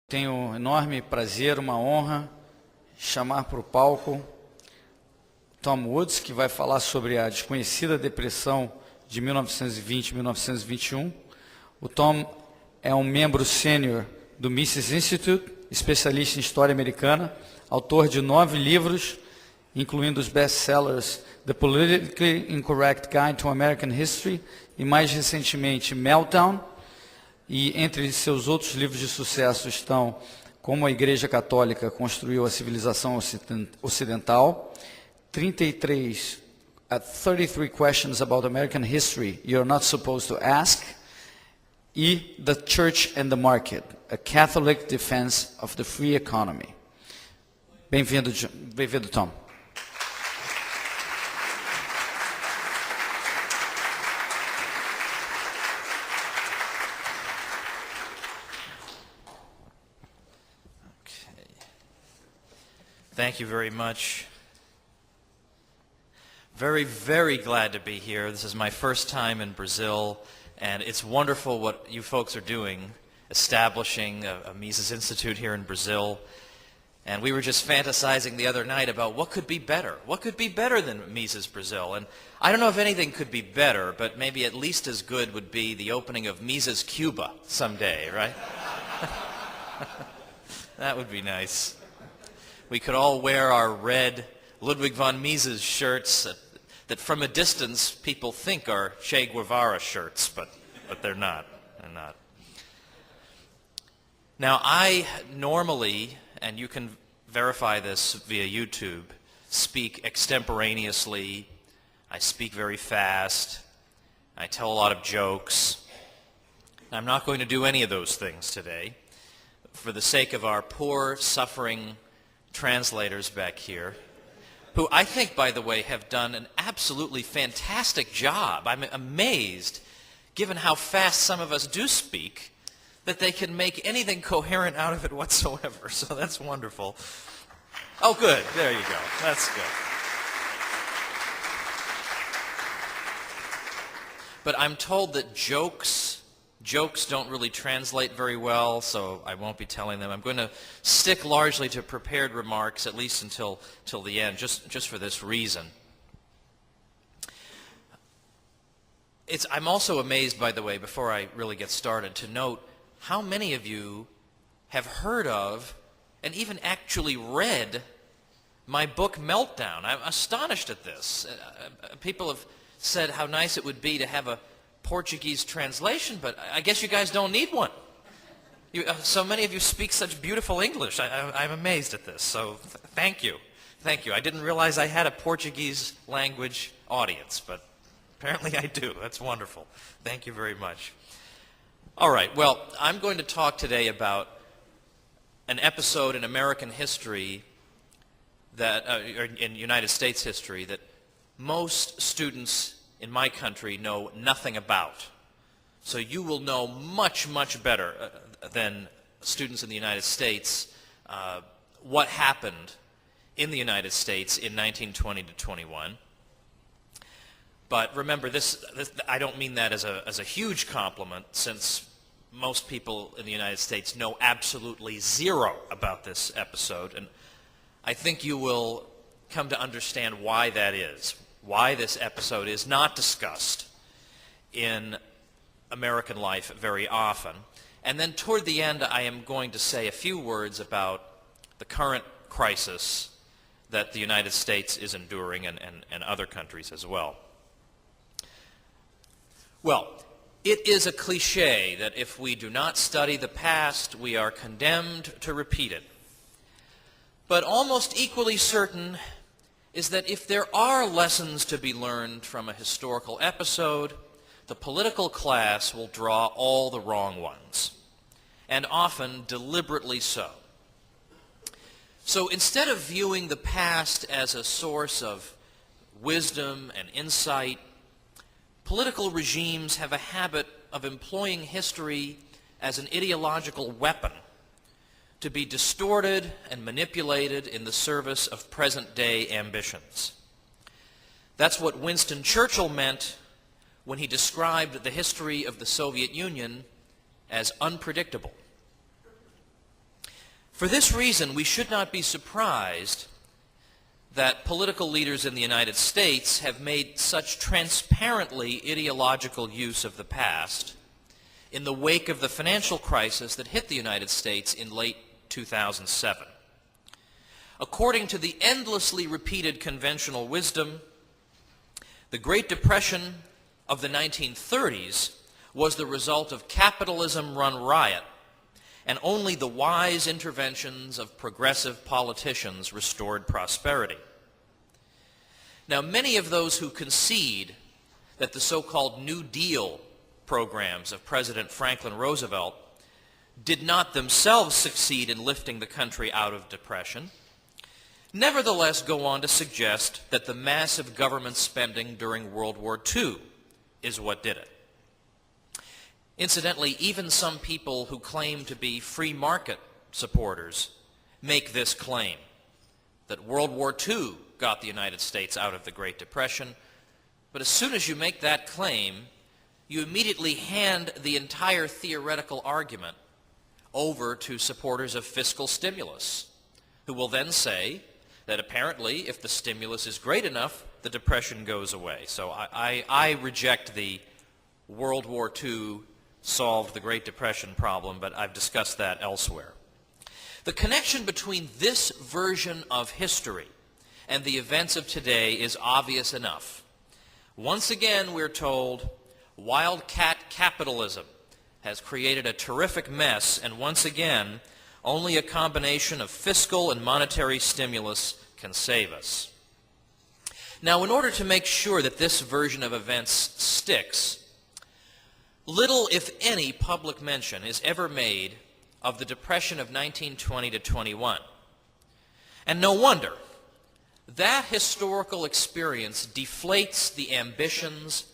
Tenho um enorme prazer, uma honra, chamar para o palco Tom Woods, que vai falar sobre a desconhecida depressão de 1920 e 1921. O Tom é um membro sênior do Mises Institute, especialista em história americana, autor de 9 livros, incluindo os best-sellers The Politically Incorrect Guide to American History e, mais recentemente, Meltdown. E entre seus outros livros de sucesso estão Como a Igreja Católica Construiu a Civilização Ocidental, 33 Questions About American History You're Not Supposed to Ask, e The Church and the Market, A Catholic Defense of the Free Economy. Bem-vindo, Tom. Thank you very much. Very, very glad to be here. This is my first time in Brazil, and it's wonderful what you folks are doing, establishing a Mises Institute here in Brazil. And we were just fantasizing the other night about what could be better. What could be better than Mises Brazil? And I don't know if anything could be better, but maybe at least as good would be the opening of Mises Cuba someday, right? That would be nice. We could all wear our red Ludwig von Mises shirts that from a distance people think are Che Guevara shirts, but they're not. They're not. Now, I normally, and you can verify this via YouTube, speak extemporaneously. I speak very fast. I tell a lot of jokes. I'm not going to do any of those things today for the sake of our poor, suffering translators back here, who I think, by the way, have done an absolutely fantastic job. I'm amazed, given how fast some of us do speak, that they can make anything coherent out of it whatsoever. So that's wonderful. Oh, good. There you go. That's good. But I'm told that jokes don't really translate very well, so I won't be telling them. I'm going to stick largely to prepared remarks, at least until the end, just for this reason. I'm also amazed, by the way, before I really get started, to note how many of you have heard of and even actually read my book, Meltdown. I'm astonished at this. People have said how nice it would be to have a Portuguese translation, but I guess you guys don't need one. So many of you speak such beautiful English. I'm amazed at this, so thank you. Thank you. I didn't realize I had a Portuguese language audience, but apparently I do. That's wonderful. Thank you very much. All right, well, I'm going to talk today about an episode in American history that, or in United States history, that most students in my country know nothing about. So you will know much, much better than students in the United States what happened in the United States in 1920 to 21. But remember, this I don't mean that as a huge compliment, since most people in the United States know absolutely zero about this episode, and I think you will come to understand why that is. Why this episode is not discussed in American life very often. And then toward the end, I am going to say a few words about the current crisis that the United States is enduring, and other countries as well. Well, it is a cliche that if we do not study the past, we are condemned to repeat it. But almost equally certain is that if there are lessons to be learned from a historical episode, the political class will draw all the wrong ones, and often deliberately so. So instead of viewing the past as a source of wisdom and insight, political regimes have a habit of employing history as an ideological weapon to be distorted and manipulated in the service of present-day ambitions. That's what Winston Churchill meant when he described the history of the Soviet Union as unpredictable. For this reason, we should not be surprised that political leaders in the United States have made such transparently ideological use of the past in the wake of the financial crisis that hit the United States in late 2007. According to the endlessly repeated conventional wisdom, the Great Depression of the 1930s was the result of capitalism run riot, and only the wise interventions of progressive politicians restored prosperity. Now, many of those who concede that the so-called New Deal programs of President Franklin Roosevelt did not themselves succeed in lifting the country out of depression, nevertheless go on to suggest that the massive government spending during World War II is what did it. Incidentally, even some people who claim to be free market supporters make this claim, that World War II got the United States out of the Great Depression, but as soon as you make that claim, you immediately hand the entire theoretical argument over to supporters of fiscal stimulus, who will then say that apparently if the stimulus is great enough, the depression goes away. So I reject the World War II solved the Great Depression problem, but I've discussed that elsewhere. The connection between this version of history and the events of today is obvious enough. Once again, we're told, wildcat capitalism has created a terrific mess, and once again, only a combination of fiscal and monetary stimulus can save us. Now, in order to make sure that this version of events sticks, little, if any, public mention is ever made of the Depression of 1920 to 21. And no wonder. That historical experience deflates the ambitions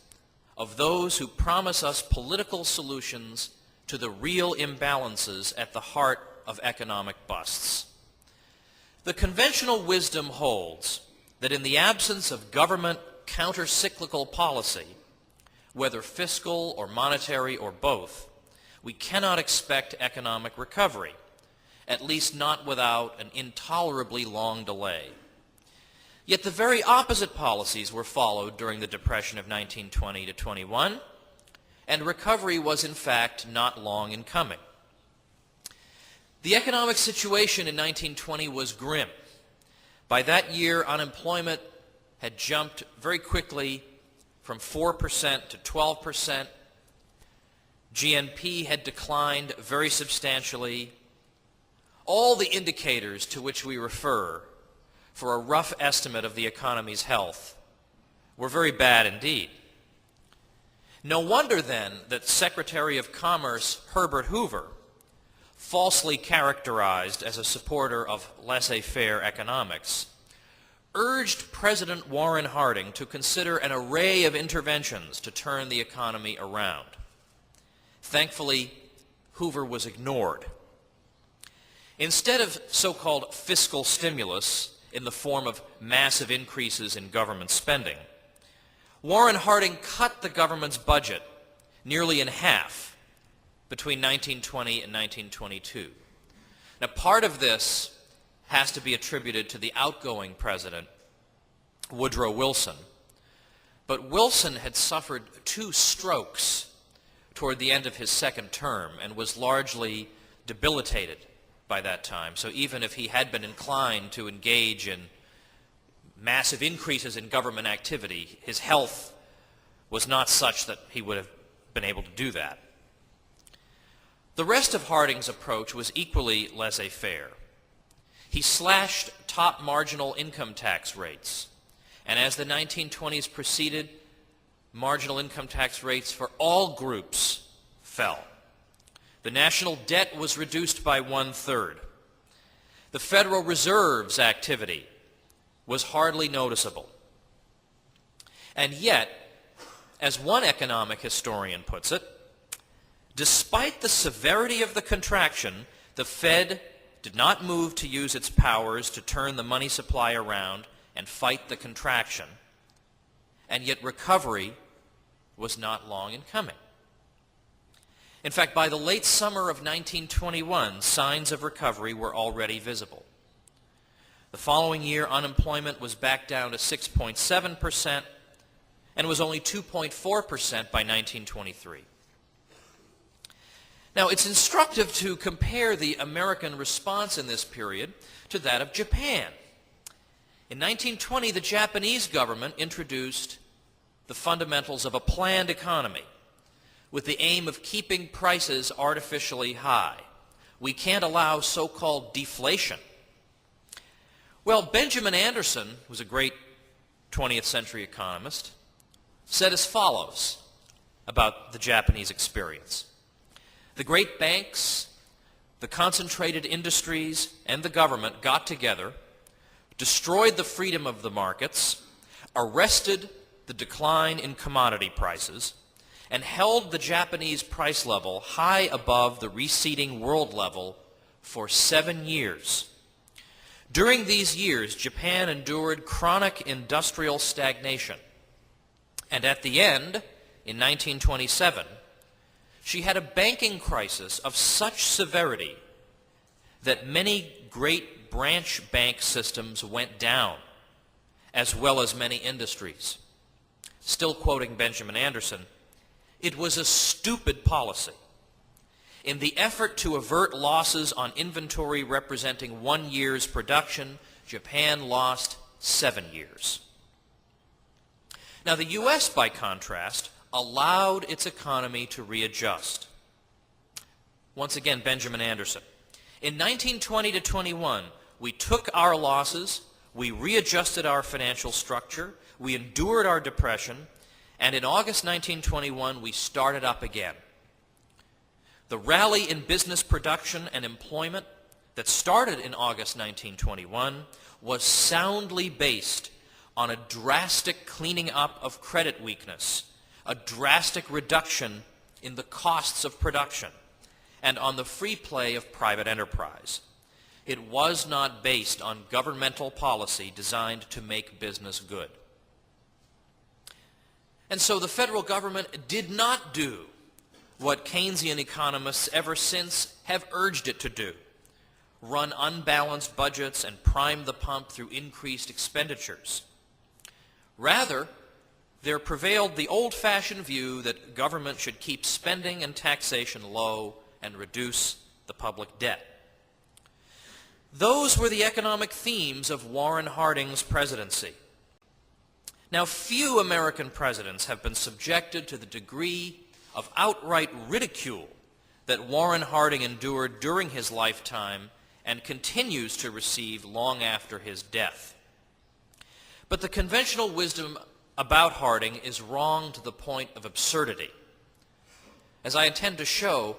of those who promise us political solutions to the real imbalances at the heart of economic busts. The conventional wisdom holds that in the absence of government counter-cyclical policy, whether fiscal or monetary or both, we cannot expect economic recovery, at least not without an intolerably long delay. Yet the very opposite policies were followed during the Depression of 1920 to 21, and recovery was in fact not long in coming. The economic situation in 1920 was grim. By that year, unemployment had jumped very quickly from 4% to 12%. GNP had declined very substantially. All the indicators to which we refer for a rough estimate of the economy's health were very bad indeed. No wonder then that Secretary of Commerce Herbert Hoover, falsely characterized as a supporter of laissez-faire economics, urged President Warren Harding to consider an array of interventions to turn the economy around. Thankfully, Hoover was ignored. Instead of so-called fiscal stimulus in the form of massive increases in government spending, Warren Harding cut the government's budget nearly in half between 1920 and 1922. Now, part of this has to be attributed to the outgoing president, Woodrow Wilson. But Wilson had suffered 2 strokes toward the end of his second term and was largely debilitated by that time. So even if he had been inclined to engage in massive increases in government activity, his health was not such that he would have been able to do that. The rest of Harding's approach was equally laissez-faire. He slashed top marginal income tax rates, and as the 1920s proceeded, marginal income tax rates for all groups fell. The national debt was reduced by 1/3. The Federal Reserve's activity was hardly noticeable. And yet, as one economic historian puts it, despite the severity of the contraction, the Fed did not move to use its powers to turn the money supply around and fight the contraction, and yet recovery was not long in coming. In fact, by the late summer of 1921, signs of recovery were already visible. The following year, unemployment was back down to 6.7% and was only 2.4% by 1923. Now, it's instructive to compare the American response in this period to that of Japan. In 1920, the Japanese government introduced the fundamentals of a planned economy with the aim of keeping prices artificially high. We can't allow so-called deflation. Well, Benjamin Anderson, who was a great 20th century economist, said as follows about the Japanese experience. The great banks, the concentrated industries, and the government got together, destroyed the freedom of the markets, arrested the decline in commodity prices, and held the Japanese price level high above the receding world level for 7 years. During these years, Japan endured chronic industrial stagnation, and at the end, in 1927, she had a banking crisis of such severity that many great branch bank systems went down, as well as many industries. Still quoting Benjamin Anderson, "It was a stupid policy. In the effort to avert losses on inventory representing 1 year's production, Japan lost 7 years." Now, the U.S., by contrast, allowed its economy to readjust. Once again, Benjamin Anderson. In 1920 to 21, we took our losses, we readjusted our financial structure, we endured our depression, and in August 1921, we started up again. The rally in business production and employment that started in August 1921 was soundly based on a drastic cleaning up of credit weakness, a drastic reduction in the costs of production, and on the free play of private enterprise. It was not based on governmental policy designed to make business good. And so the federal government did not do what Keynesian economists ever since have urged it to do: run unbalanced budgets and prime the pump through increased expenditures. Rather, there prevailed the old-fashioned view that government should keep spending and taxation low and reduce the public debt. Those were the economic themes of Warren Harding's presidency. Now, few American presidents have been subjected to the degree of outright ridicule that Warren Harding endured during his lifetime and continues to receive long after his death. But the conventional wisdom about Harding is wrong to the point of absurdity. As I intend to show,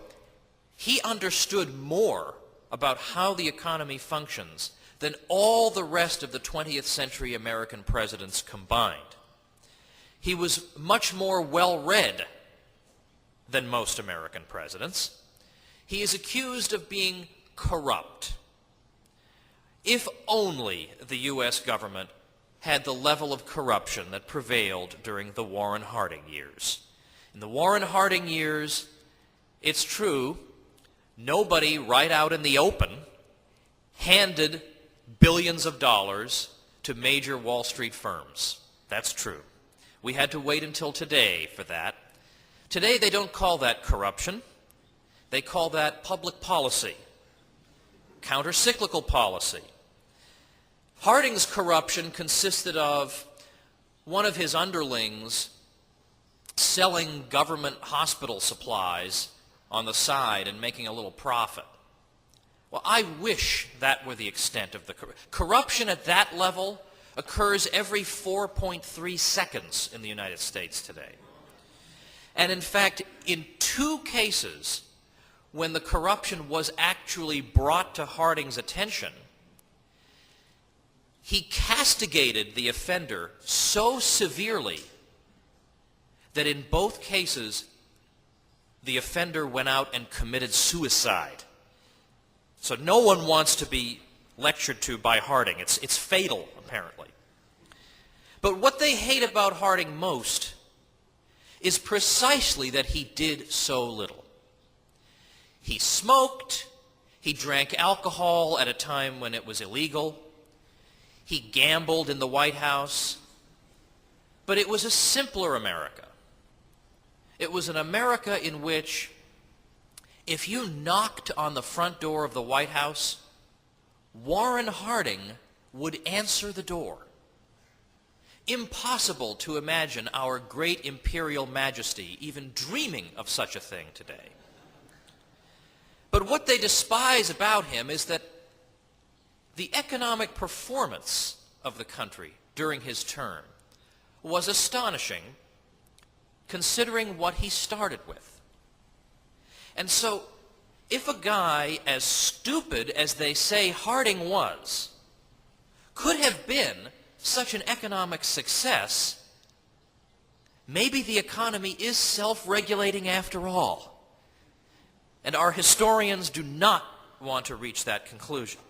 he understood more about how the economy functions than all the rest of the 20th century American presidents combined. He was much more well-read than most American presidents. He is accused of being corrupt. If only the U.S. government had the level of corruption that prevailed during the Warren Harding years. In the Warren Harding years, it's true, nobody right out in the open handed billions of dollars to major Wall Street firms. That's true. We had to wait until today for that. Today they don't call that corruption. They call that public policy, counter-cyclical policy. Harding's corruption consisted of one of his underlings selling government hospital supplies on the side and making a little profit. Well, I wish that were the extent of the corruption at that level occurs every 4.3 seconds in the United States today. And in fact, in 2 cases, when the corruption was actually brought to Harding's attention, he castigated the offender so severely that in both cases, the offender went out and committed suicide. So no one wants to be lectured to by Harding. It's fatal, apparently. But what they hate about Harding most is precisely that he did so little. he smoked, he drank alcohol at a time when it was illegal, he gambled in the White House, but it was a simpler America. It was an America in which if you knocked on the front door of the White House, Warren Harding would answer the door. Impossible to imagine our great imperial majesty even dreaming of such a thing today. But what they despise about him is that the economic performance of the country during his term was astonishing, considering what he started with. And so, if a guy as stupid as they say Harding was could have been such an economic success, maybe the economy is self-regulating after all. And our historians do not want to reach that conclusion.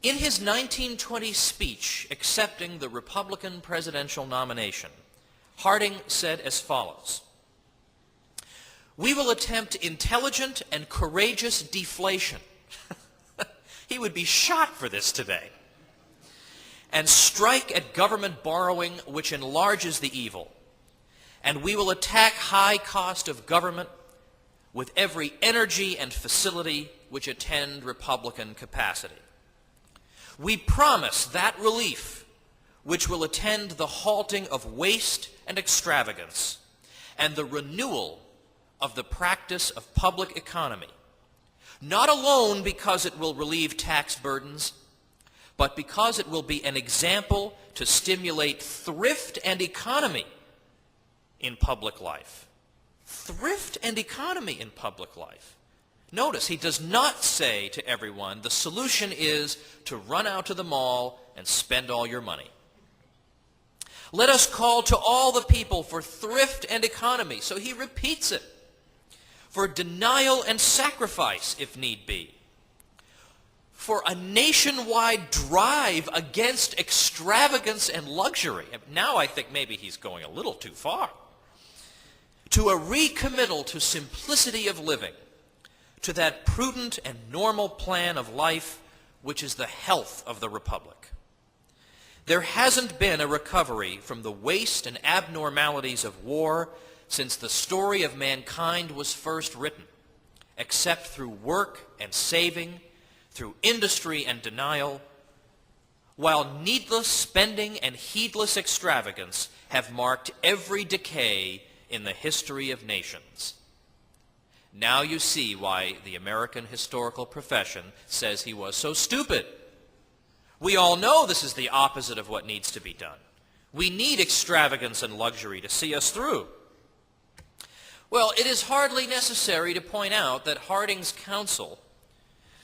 In his 1920 speech accepting the Republican presidential nomination, Harding said as follows: "We will attempt intelligent and courageous deflation." He would be shot for this today. "And strike at government borrowing which enlarges the evil. And we will attack high cost of government with every energy and facility which attend Republican capacity. We promise that relief which will attend the halting of waste and extravagance and the renewal of the practice of public economy, not alone because it will relieve tax burdens, but because it will be an example to stimulate thrift and economy in public life." Thrift and economy in public life. Notice, he does not say to everyone, the solution is to run out to the mall and spend all your money. "Let us call to all the people for thrift and economy." So he repeats it. "For denial and sacrifice, if need be. For a nationwide drive against extravagance and luxury." Now I think maybe he's going a little too far. "To a recommittal to simplicity of living, to that prudent and normal plan of life which is the health of the Republic. There hasn't been a recovery from the waste and abnormalities of war since the story of mankind was first written, except through work and saving, through industry and denial, while needless spending and heedless extravagance have marked every decay in the history of nations." Now you see why the American historical profession says he was so stupid. We all know this is the opposite of what needs to be done. We need extravagance and luxury to see us through. Well, it is hardly necessary to point out that Harding's counsel,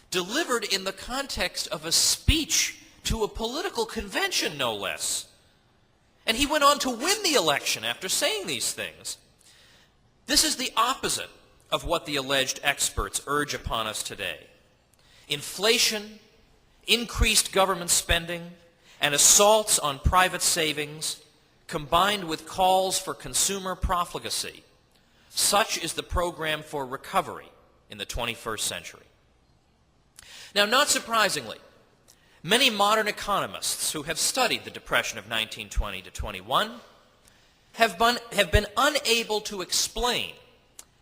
delivered in the context of a speech to a political convention, no less, and he went on to win the election after saying these things. This is the opposite of what the alleged experts urge upon us today. Inflation, increased government spending, and assaults on private savings, combined with calls for consumer profligacy. Such is the program for recovery in the 21st century. Now, not surprisingly, many modern economists who have studied the Depression of 1920 to 21 have been unable to explain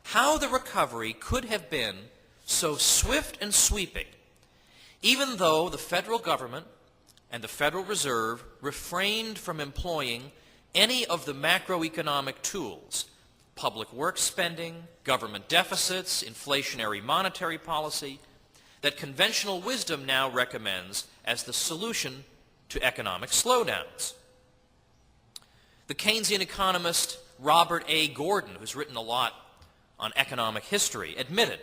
how the recovery could have been so swift and sweeping, even though the federal government and the Federal Reserve refrained from employing any of the macroeconomic tools, public works spending, government deficits, inflationary monetary policy, that conventional wisdom now recommends as the solution to economic slowdowns. The Keynesian economist Robert A. Gordon, who's written a lot on economic history, admitted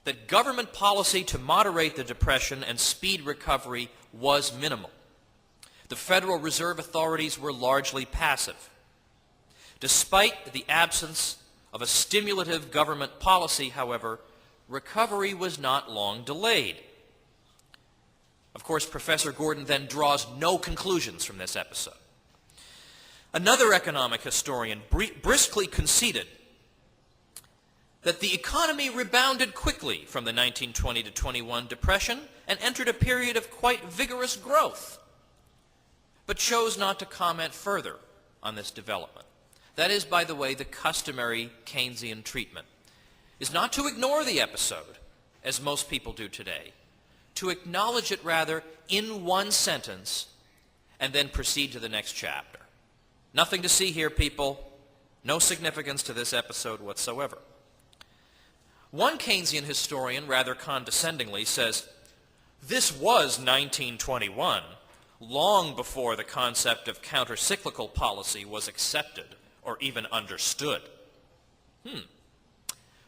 that government policy to moderate the Depression and speed recovery was minimal. The Federal Reserve authorities were largely passive. Despite the absence of a stimulative government policy, however, recovery was not long delayed. Of course, Professor Gordon then draws no conclusions from this episode. Another economic historian briskly conceded that the economy rebounded quickly from the 1920 to 21 depression and entered a period of quite vigorous growth, but chose not to comment further on this development. That is, by the way, the customary Keynesian treatment, is not to ignore the episode, as most people do today, to acknowledge it rather in one sentence and then proceed to the next chapter. Nothing to see here, people. No significance to this episode whatsoever. One Keynesian historian, rather condescendingly, says, "This was 1921, long before the concept of countercyclical policy was accepted or even understood."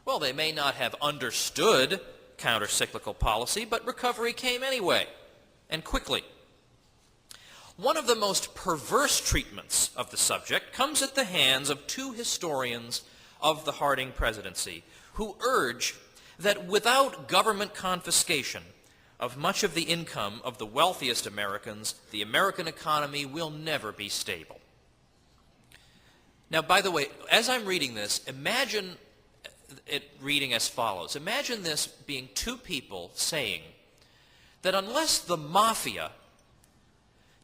Well, they may not have understood countercyclical policy, but recovery came anyway, and quickly. One of the most perverse treatments of the subject comes at the hands of two historians of the Harding presidency who urge that without government confiscation of much of the income of the wealthiest Americans, the American economy will never be stable. Now, by the way, as I'm reading this, imagine it reading as follows. Imagine this being two people saying that unless the mafia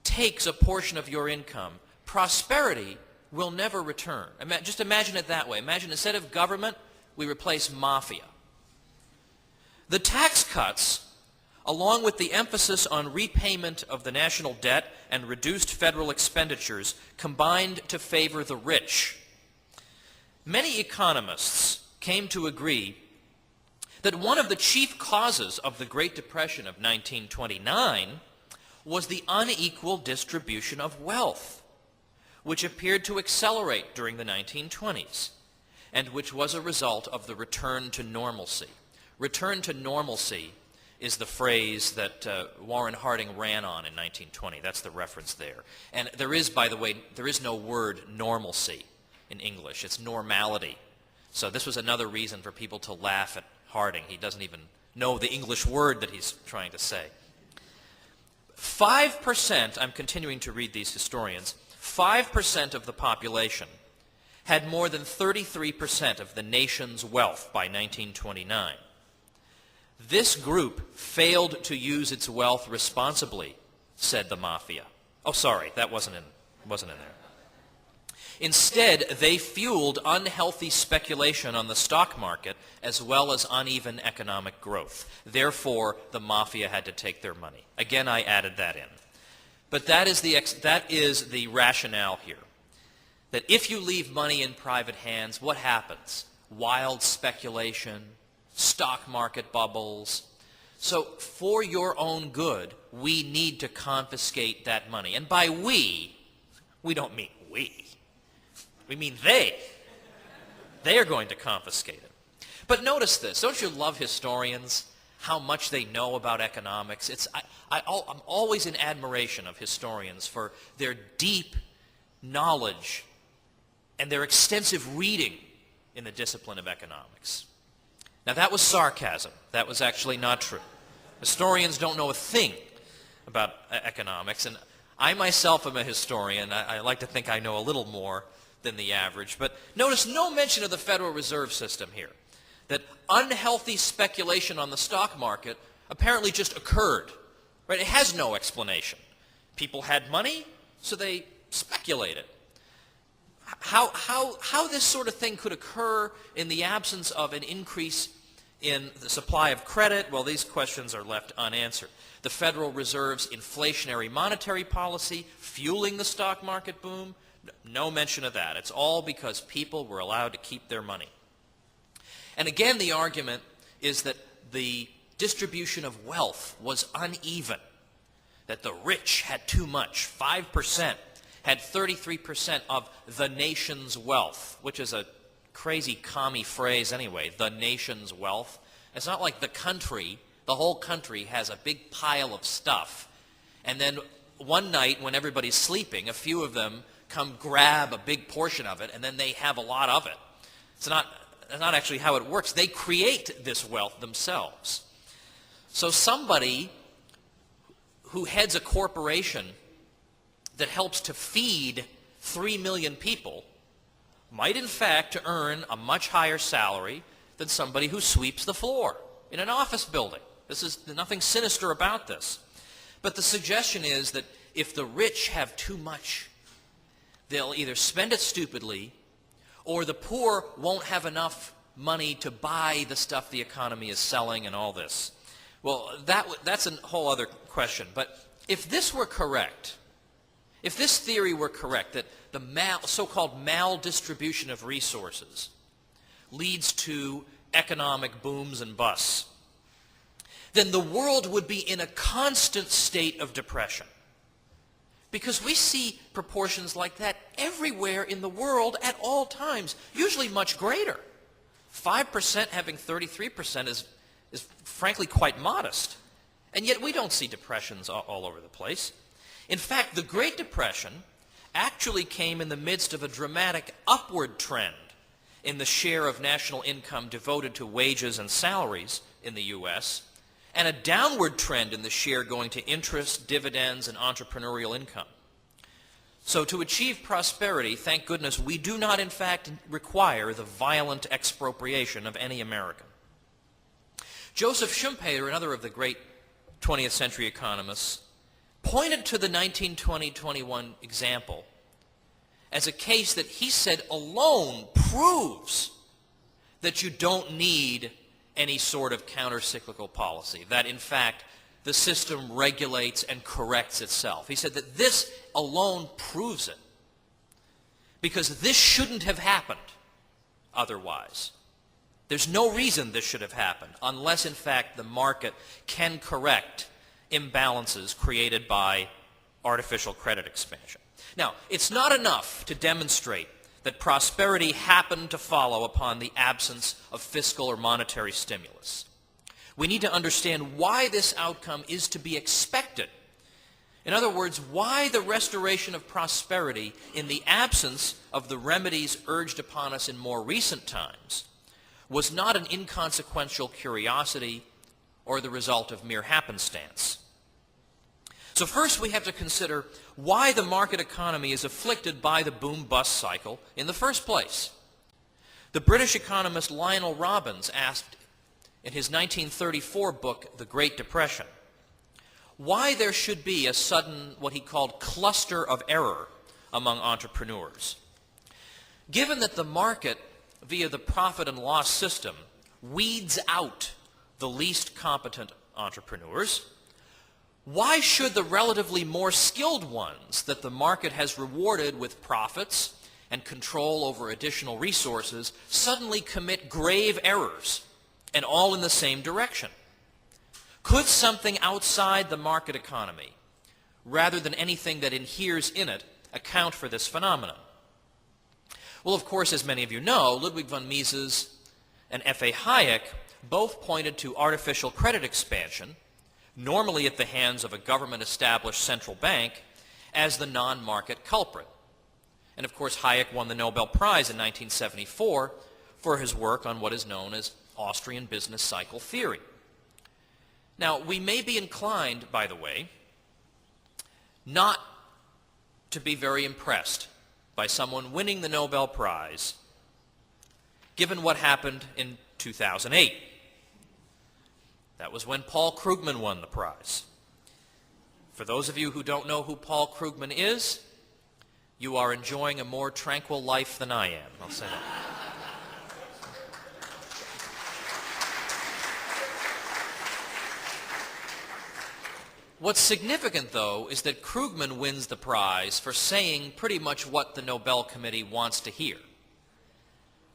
takes a portion of your income, prosperity will never return. Just imagine it that way. Imagine instead of government, we replace mafia. The tax cuts, along with the emphasis on repayment of the national debt and reduced federal expenditures, combined to favor the rich. Many economists came to agree that one of the chief causes of the Great Depression of 1929 was the unequal distribution of wealth, which appeared to accelerate during the 1920s, and which was a result of the return to normalcy. Return to normalcy is the phrase that Warren Harding ran on in 1920. That's the reference there. And there is, by the way, there is no word normalcy in English. It's normality. So this was another reason for people to laugh at Harding. He doesn't even know the English word that he's trying to say. 5%, I'm continuing to read these historians, 5% of the population had more than 33% of the nation's wealth by 1929. This group failed to use its wealth responsibly, said the mafia. Oh, sorry, that wasn't in there. Instead, they fueled unhealthy speculation on the stock market as well as uneven economic growth. Therefore, the mafia had to take their money. Again, I added that in. But that is the rationale here. That if you leave money in private hands, what happens? Wild speculation, stock market bubbles. So for your own good, we need to confiscate that money. And by we don't mean we. We mean they. They are going to confiscate it. But notice this. Don't you love historians, how much they know about economics? I'm always in admiration of historians for their deep knowledge and their extensive reading in the discipline of economics. Now, that was sarcasm. That was actually not true. Historians don't know a thing about economics, and I myself am a historian. I like to think I know a little more than the average. But notice no mention of the Federal Reserve System here. That unhealthy speculation on the stock market apparently just occurred. Right? It has no explanation. People had money, so they speculated. How this sort of thing could occur in the absence of an increase in the supply of credit, well, these questions are left unanswered. The Federal Reserve's inflationary monetary policy fueling the stock market boom, no mention of that. It's all because people were allowed to keep their money. And again, the argument is that the distribution of wealth was uneven, that the rich had too much. 5% had 33% of the nation's wealth, which is a crazy commie phrase anyway, the nation's wealth. It's not like the country, the whole country has a big pile of stuff, and then one night when everybody's sleeping, a few of them come grab a big portion of it, and then they have a lot of it. It's not actually how it works. They create this wealth themselves. So somebody who heads a corporation that helps to feed 3 million people might in fact earn a much higher salary, than somebody who sweeps the floor in an office building. There's nothing sinister about this. But the suggestion is that if the rich have too much, they'll either spend it stupidly, or the poor won't have enough money to buy the stuff the economy is selling and all this. Well, that's a whole other question. But if this were correct, if this theory were correct, that the so-called maldistribution of resources leads to economic booms and busts, then the world would be in a constant state of depression. Because we see proportions like that everywhere in the world at all times, usually much greater. 5% having 33% is frankly quite modest. And yet we don't see depressions all over the place. In fact, the Great Depression actually came in the midst of a dramatic upward trend in the share of national income devoted to wages and salaries in the U.S., and a downward trend in the share going to interest, dividends, and entrepreneurial income. So to achieve prosperity, thank goodness, we do not in fact require the violent expropriation of any American. Joseph Schumpeter, another of the great 20th century economists, pointed to the 1920-21 example as a case that he said alone proves that you don't need any sort of counter-cyclical policy, that in fact the system regulates and corrects itself. He said that this alone proves it, because this shouldn't have happened otherwise. There's no reason this should have happened unless in fact the market can correct imbalances created by artificial credit expansion. Now, it's not enough to demonstrate that prosperity happened to follow upon the absence of fiscal or monetary stimulus. We need to understand why this outcome is to be expected. In other words, why the restoration of prosperity in the absence of the remedies urged upon us in more recent times was not an inconsequential curiosity or the result of mere happenstance. So first we have to consider why the market economy is afflicted by the boom-bust cycle in the first place. The British economist Lionel Robbins asked in his 1934 book, The Great Depression, why there should be a sudden, what he called, cluster of error among entrepreneurs. Given that the market, via the profit and loss system, weeds out the least competent entrepreneurs, why should the relatively more skilled ones that the market has rewarded with profits and control over additional resources suddenly commit grave errors, and all in the same direction? Could something outside the market economy, rather than anything that inheres in it, account for this phenomenon? Well, of course, as many of you know, Ludwig von Mises and F.A. Hayek both pointed to artificial credit expansion, normally at the hands of a government-established central bank, as the non-market culprit. And of course, Hayek won the Nobel Prize in 1974 for his work on what is known as Austrian business cycle theory. Now, we may be inclined, by the way, not to be very impressed by someone winning the Nobel Prize, given what happened in 2008. That was when Paul Krugman won the prize. For those of you who don't know who Paul Krugman is, you are enjoying a more tranquil life than I am, I'll say that. What's significant, though, is that Krugman wins the prize for saying pretty much what the Nobel Committee wants to hear.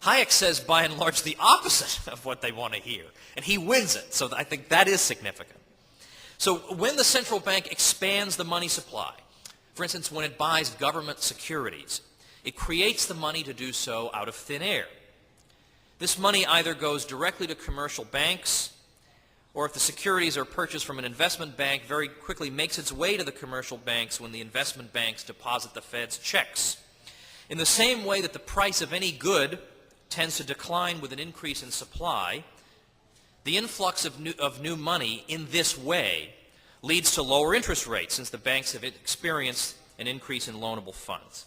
Hayek says, by and large, the opposite of what they want to hear, and he wins it, so I think that is significant. So when the central bank expands the money supply, for instance, when it buys government securities, it creates the money to do so out of thin air. This money either goes directly to commercial banks, or if the securities are purchased from an investment bank, very quickly makes its way to the commercial banks when the investment banks deposit the Fed's checks. In the same way that the price of any good tends to decline with an increase in supply, the influx of new money in this way leads to lower interest rates, since the banks have experienced an increase in loanable funds.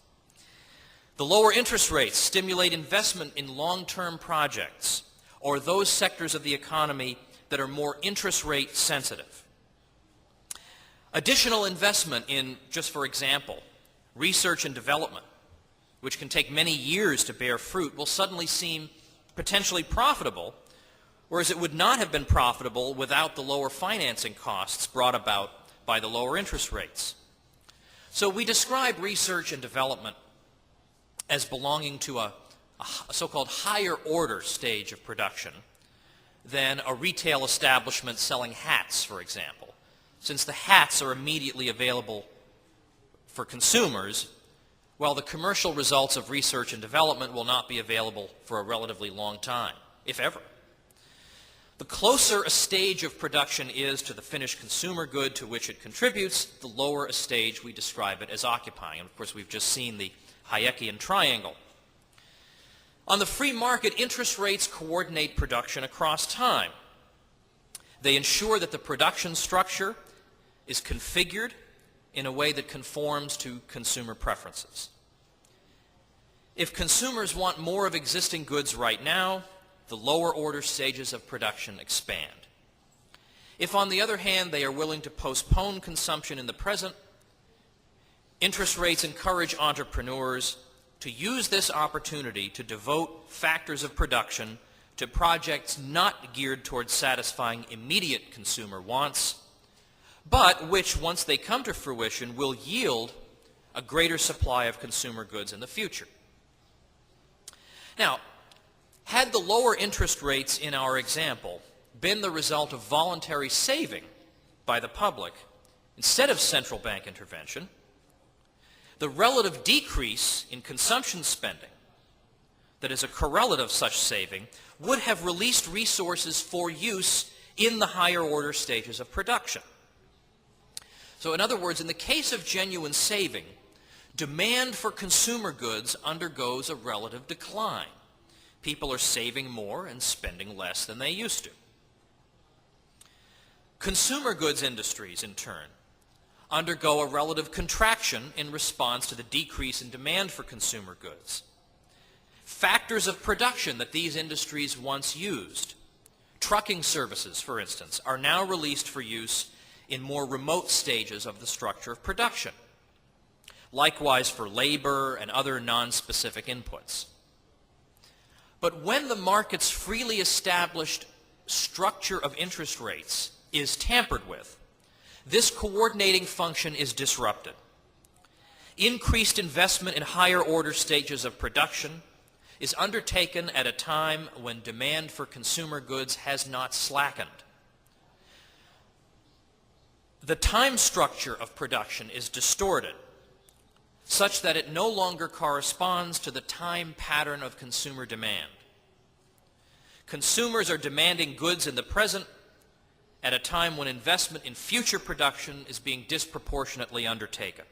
The lower interest rates stimulate investment in long-term projects, or those sectors of the economy that are more interest rate sensitive. Additional investment in, just for example, research and development, which can take many years to bear fruit, will suddenly seem potentially profitable, whereas it would not have been profitable without the lower financing costs brought about by the lower interest rates. So we describe research and development as belonging to a so-called higher order stage of production than a retail establishment selling hats, for example, since the hats are immediately available for consumers, while the commercial results of research and development will not be available for a relatively long time, if ever. The closer a stage of production is to the finished consumer good to which it contributes, the lower a stage we describe it as occupying. And of course, we've just seen the Hayekian triangle. On the free market, interest rates coordinate production across time. They ensure that the production structure is configured in a way that conforms to consumer preferences. If consumers want more of existing goods right now, the lower order stages of production expand. If, on the other hand, they are willing to postpone consumption in the present, interest rates encourage entrepreneurs to use this opportunity to devote factors of production to projects not geared towards satisfying immediate consumer wants, but which, once they come to fruition, will yield a greater supply of consumer goods in the future. Now, had the lower interest rates in our example been the result of voluntary saving by the public instead of central bank intervention, the relative decrease in consumption spending that is a correlate of such saving would have released resources for use in the higher order stages of production. So in other words, in the case of genuine saving, demand for consumer goods undergoes a relative decline. People are saving more and spending less than they used to. Consumer goods industries, in turn, undergo a relative contraction in response to the decrease in demand for consumer goods. Factors of production that these industries once used, trucking services, for instance, are now released for use in more remote stages of the structure of production. Likewise for labor and other non-specific inputs. But when the market's freely established structure of interest rates is tampered with, this coordinating function is disrupted. Increased investment in higher order stages of production is undertaken at a time when demand for consumer goods has not slackened. The time structure of production is distorted such that it no longer corresponds to the time pattern of consumer demand. Consumers are demanding goods in the present at a time when investment in future production is being disproportionately undertaken.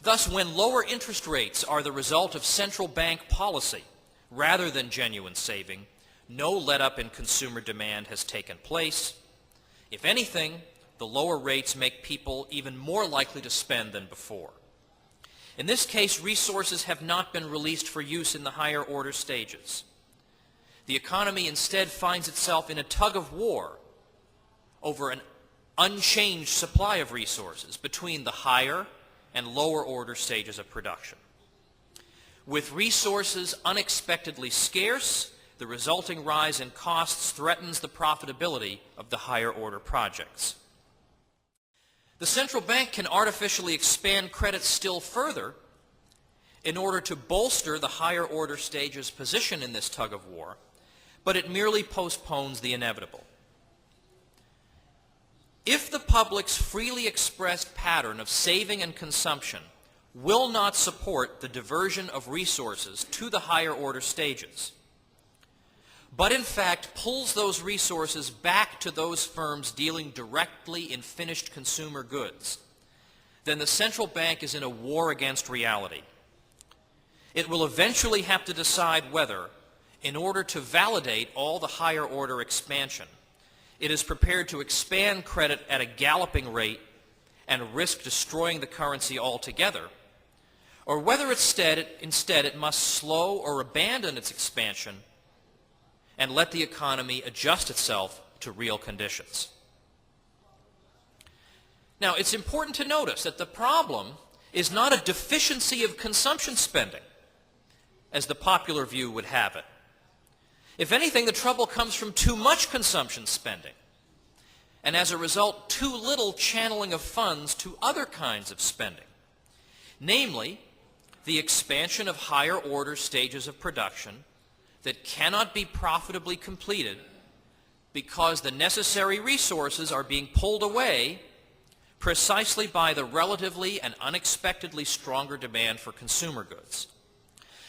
Thus, when lower interest rates are the result of central bank policy rather than genuine saving, no let-up in consumer demand has taken place. If anything, the lower rates make people even more likely to spend than before. In this case, resources have not been released for use in the higher order stages. The economy instead finds itself in a tug of war over an unchanged supply of resources between the higher and lower order stages of production. With resources unexpectedly scarce, the resulting rise in costs threatens the profitability of the higher order projects. The central bank can artificially expand credit still further in order to bolster the higher order stage's position in this tug of war, but it merely postpones the inevitable. If the public's freely expressed pattern of saving and consumption will not support the diversion of resources to the higher order stages, but in fact pulls those resources back to those firms dealing directly in finished consumer goods, then the central bank is in a war against reality. It will eventually have to decide whether, in order to validate all the higher order expansion, it is prepared to expand credit at a galloping rate and risk destroying the currency altogether, or whether instead it must slow or abandon its expansion and let the economy adjust itself to real conditions. Now, it's important to notice that the problem is not a deficiency of consumption spending, as the popular view would have it. If anything, the trouble comes from too much consumption spending, and as a result, too little channeling of funds to other kinds of spending, namely, the expansion of higher order stages of production that cannot be profitably completed because the necessary resources are being pulled away precisely by the relatively and unexpectedly stronger demand for consumer goods.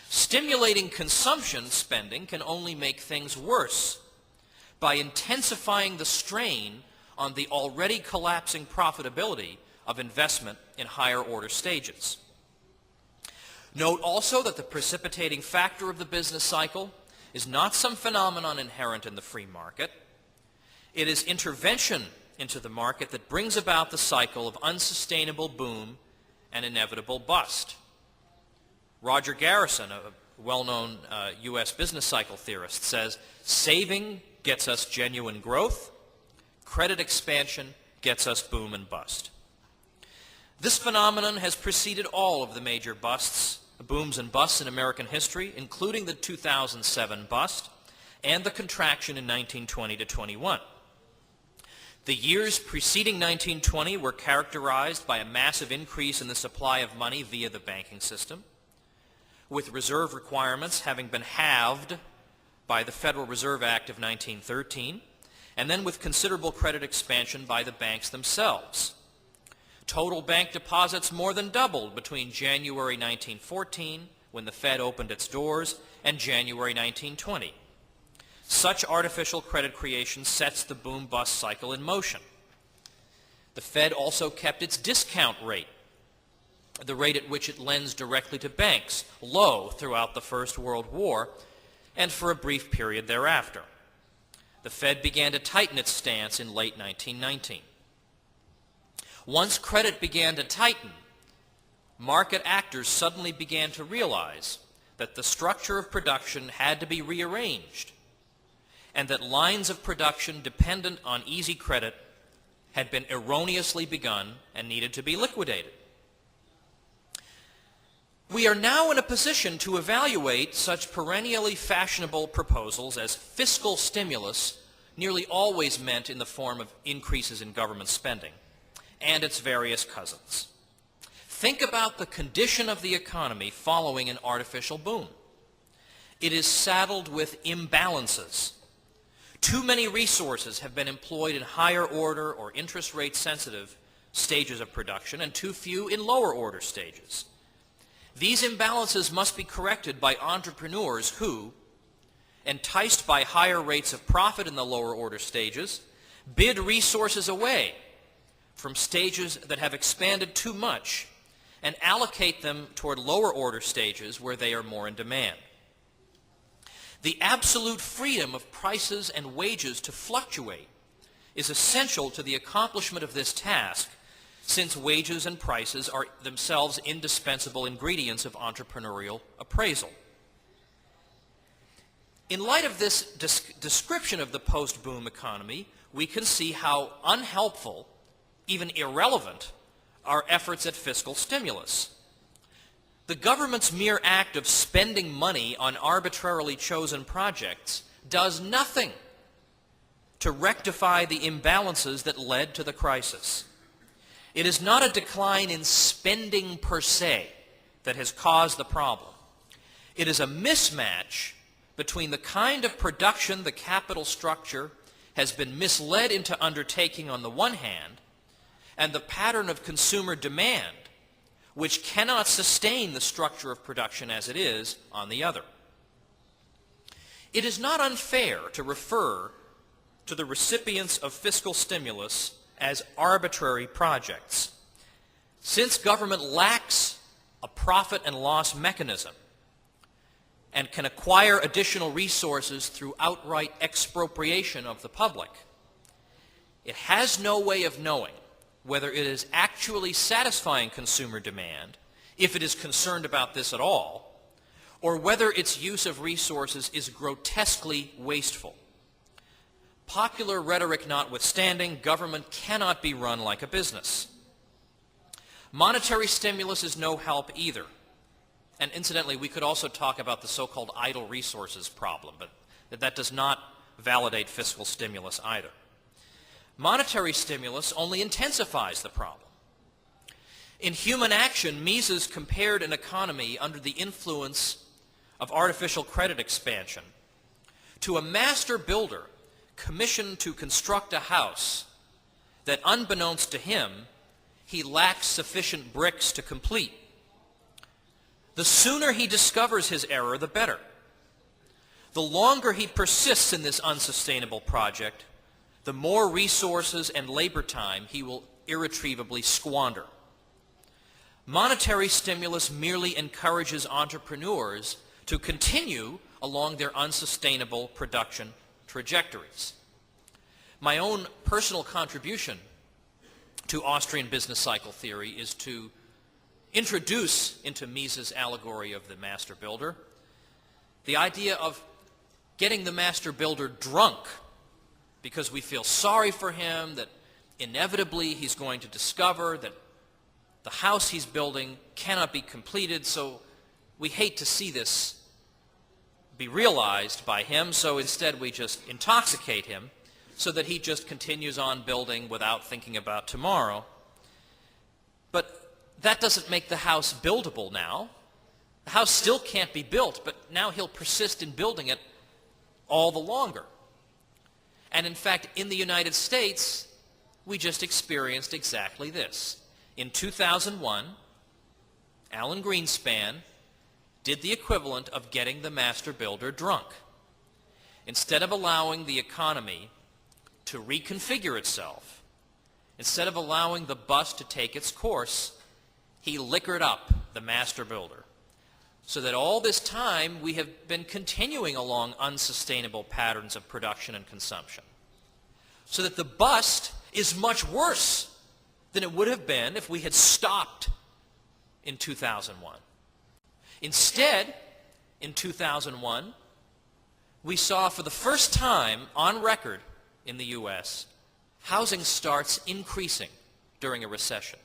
Stimulating consumption spending can only make things worse by intensifying the strain on the already collapsing profitability of investment in higher order stages. Note also that the precipitating factor of the business cycle is not some phenomenon inherent in the free market. It is intervention into the market that brings about the cycle of unsustainable boom and inevitable bust. Roger Garrison, a well-known U.S. business cycle theorist, says, saving gets us genuine growth, credit expansion gets us boom and bust. This phenomenon has preceded all of the major booms and busts in American history, including the 2007 bust and the contraction in 1920 to 21. The years preceding 1920 were characterized by a massive increase in the supply of money via the banking system, with reserve requirements having been halved by the Federal Reserve Act of 1913, and then with considerable credit expansion by the banks themselves. Total bank deposits more than doubled between January 1914, when the Fed opened its doors, and January 1920. Such artificial credit creation sets the boom-bust cycle in motion. The Fed also kept its discount rate, the rate at which it lends directly to banks, low throughout the First World War and for a brief period thereafter. The Fed began to tighten its stance in late 1919. Once credit began to tighten, market actors suddenly began to realize that the structure of production had to be rearranged, and that lines of production dependent on easy credit had been erroneously begun and needed to be liquidated. We are now in a position to evaluate such perennially fashionable proposals as fiscal stimulus, nearly always meant in the form of increases in government spending, and its various cousins. Think about the condition of the economy following an artificial boom. It is saddled with imbalances. Too many resources have been employed in higher order or interest rate sensitive stages of production and too few in lower order stages. These imbalances must be corrected by entrepreneurs who, enticed by higher rates of profit in the lower order stages, bid resources away from stages that have expanded too much and allocate them toward lower order stages where they are more in demand. The absolute freedom of prices and wages to fluctuate is essential to the accomplishment of this task, since wages and prices are themselves indispensable ingredients of entrepreneurial appraisal. In light of this description of the post-boom economy, we can see how unhelpful, even irrelevant, are efforts at fiscal stimulus. The government's mere act of spending money on arbitrarily chosen projects does nothing to rectify the imbalances that led to the crisis. It is not a decline in spending per se that has caused the problem. It is a mismatch between the kind of production the capital structure has been misled into undertaking on the one hand, and the pattern of consumer demand, which cannot sustain the structure of production as it is, on the other. It is not unfair to refer to the recipients of fiscal stimulus as arbitrary projects. Since government lacks a profit and loss mechanism and can acquire additional resources through outright expropriation of the public, it has no way of knowing whether it is actually satisfying consumer demand, if it is concerned about this at all, or whether its use of resources is grotesquely wasteful. Popular rhetoric notwithstanding, government cannot be run like a business. Monetary stimulus is no help either. And incidentally, we could also talk about the so-called idle resources problem, but that does not validate fiscal stimulus either. Monetary stimulus only intensifies the problem. In Human Action, Mises compared an economy under the influence of artificial credit expansion to a master builder commissioned to construct a house that, unbeknownst to him, he lacks sufficient bricks to complete. The sooner he discovers his error, the better. The longer he persists in this unsustainable project, the more resources and labor time he will irretrievably squander. Monetary stimulus merely encourages entrepreneurs to continue along their unsustainable production trajectories. My own personal contribution to Austrian business cycle theory is to introduce into Mises' allegory of the master builder the idea of getting the master builder drunk because we feel sorry for him, that inevitably he's going to discover that the house he's building cannot be completed, so we hate to see this be realized by him, so instead we just intoxicate him so that he just continues on building without thinking about tomorrow. But that doesn't make the house buildable now. The house still can't be built, but now he'll persist in building it all the longer. And in fact, in the United States, we just experienced exactly this. In 2001, Alan Greenspan did the equivalent of getting the master builder drunk. Instead of allowing the economy to reconfigure itself, instead of allowing the bus to take its course, he liquored up the master builder, so that all this time we have been continuing along unsustainable patterns of production and consumption. So that the bust is much worse than it would have been if we had stopped in 2001. Instead, in 2001, we saw for the first time on record in the U.S. housing starts increasing during a recession.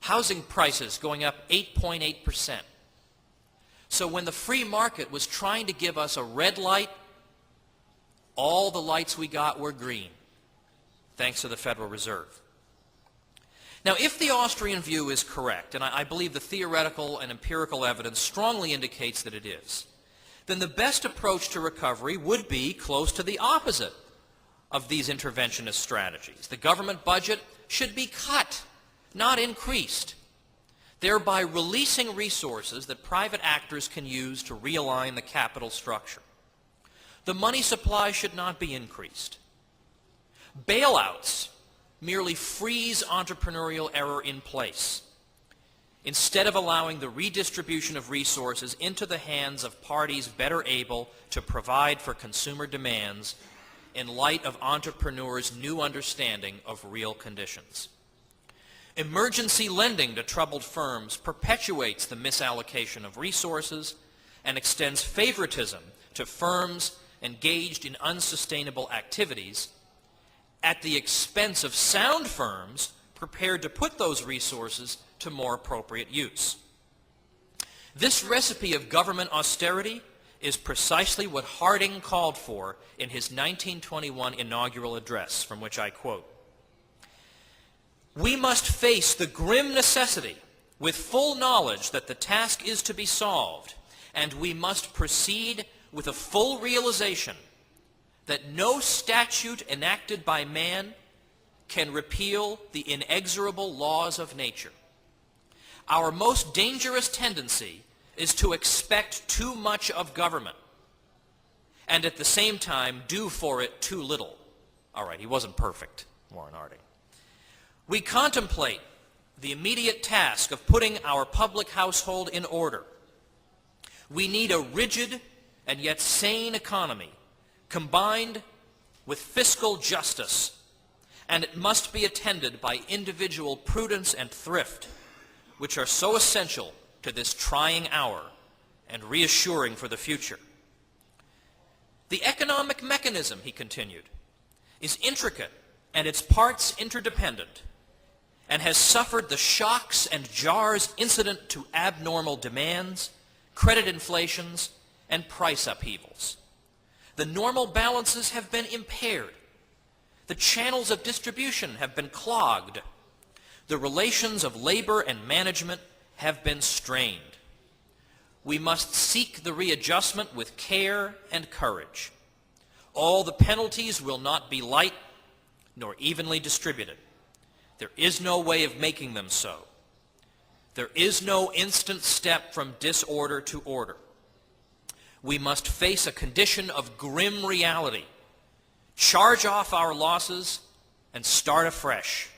Housing prices going up 8.8%. So when the free market was trying to give us a red light, all the lights we got were green, thanks to the Federal Reserve. Now, if the Austrian view is correct, and I believe the theoretical and empirical evidence strongly indicates that it is, then the best approach to recovery would be close to the opposite of these interventionist strategies. The government budget should be cut, not increased, thereby releasing resources that private actors can use to realign the capital structure. The money supply should not be increased. Bailouts merely freeze entrepreneurial error in place, instead of allowing the redistribution of resources into the hands of parties better able to provide for consumer demands in light of entrepreneurs' new understanding of real conditions. Emergency lending to troubled firms perpetuates the misallocation of resources and extends favoritism to firms engaged in unsustainable activities at the expense of sound firms prepared to put those resources to more appropriate use. This recipe of government austerity is precisely what Harding called for in his 1921 inaugural address, from which I quote, "We must face the grim necessity with full knowledge that the task is to be solved, and we must proceed with a full realization that no statute enacted by man can repeal the inexorable laws of nature. Our most dangerous tendency is to expect too much of government and at the same time do for it too little." All right, he wasn't perfect, Warren Harding. "We contemplate the immediate task of putting our public household in order. We need a rigid and yet sane economy combined with fiscal justice, and it must be attended by individual prudence and thrift, which are so essential to this trying hour and reassuring for the future. The economic mechanism, he continued, is intricate and its parts interdependent, and has suffered the shocks and jars incident to abnormal demands, credit inflations, and price upheavals. The normal balances have been impaired. The channels of distribution have been clogged. The relations of labor and management have been strained. We must seek the readjustment with care and courage. All the penalties will not be light nor evenly distributed. There is no way of making them so. There is no instant step from disorder to order. We must face a condition of grim reality, charge off our losses, and start afresh.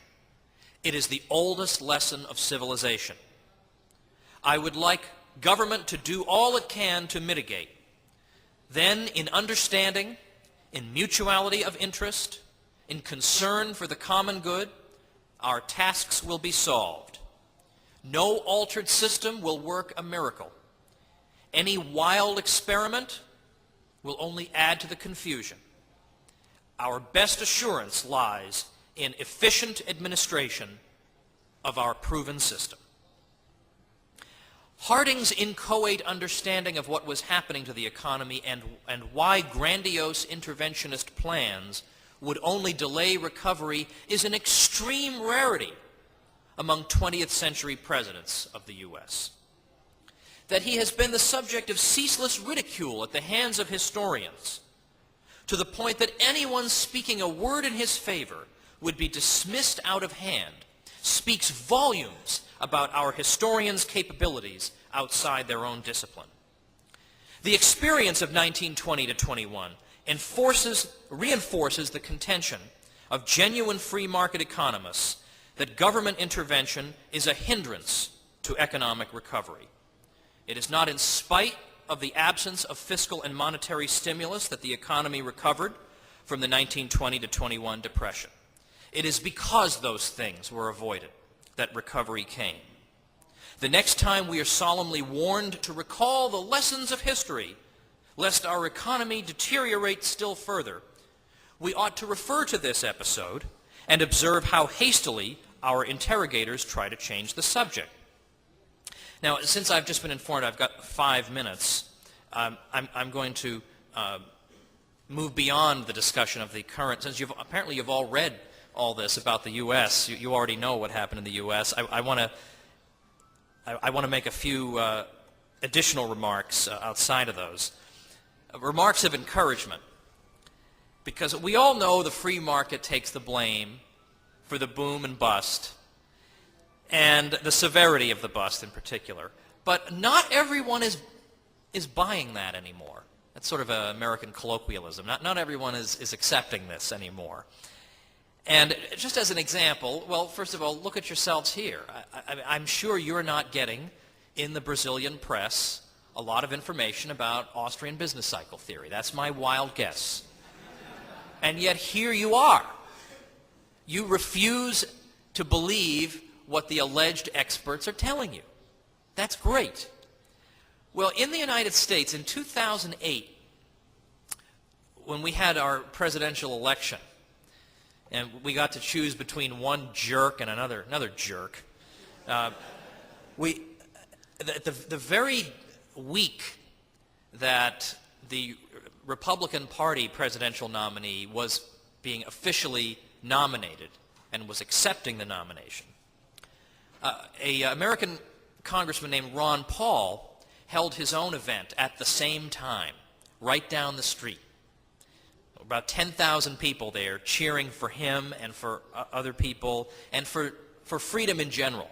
It is the oldest lesson of civilization. I would like government to do all it can to mitigate. Then, in understanding, in mutuality of interest, in concern for the common good, our tasks will be solved. No altered system will work a miracle. Any wild experiment will only add to the confusion. Our best assurance lies in efficient administration of our proven system. Harding's inchoate understanding of what was happening to the economy and why grandiose interventionist plans would only delay recovery is an extreme rarity among 20th century presidents of the U.S. That he has been the subject of ceaseless ridicule at the hands of historians, to the point that anyone speaking a word in his favor would be dismissed out of hand, speaks volumes about our historians' capabilities outside their own discipline. The experience of 1920 to 21 reinforces the contention of genuine free market economists that government intervention is a hindrance to economic recovery. It is not in spite of the absence of fiscal and monetary stimulus that the economy recovered from the 1920 to 21 depression. It is because those things were avoided that recovery came. The next time we are solemnly warned to recall the lessons of history, lest our economy deteriorate still further, we ought to refer to this episode and observe how hastily our interrogators try to change the subject. Now, since I've just been informed I've got 5 minutes, I'm going to move beyond the discussion of the current, since apparently you've all read all this about the U.S., you already know what happened in the U.S. I want to make a few additional remarks outside of those. Remarks of encouragement, because we all know the free market takes the blame for the boom and bust, and the severity of the bust in particular. But not everyone is buying that anymore. That's sort of an American colloquialism. Not everyone is accepting this anymore. And just as an example, well, first of all, look at yourselves here. I'm sure you're not getting in the Brazilian press a lot of information about Austrian business cycle theory. That's my wild guess. And yet here you are. You refuse to believe what the alleged experts are telling you. That's great. Well, in the United States, in 2008, when we had our presidential election, and we got to choose between one jerk and another jerk, the very week that the Republican Party presidential nominee was being officially nominated and was accepting the nomination, an American congressman named Ron Paul held his own event at the same time, right down the street. About 10,000 people there cheering for him and for other people and for freedom in general.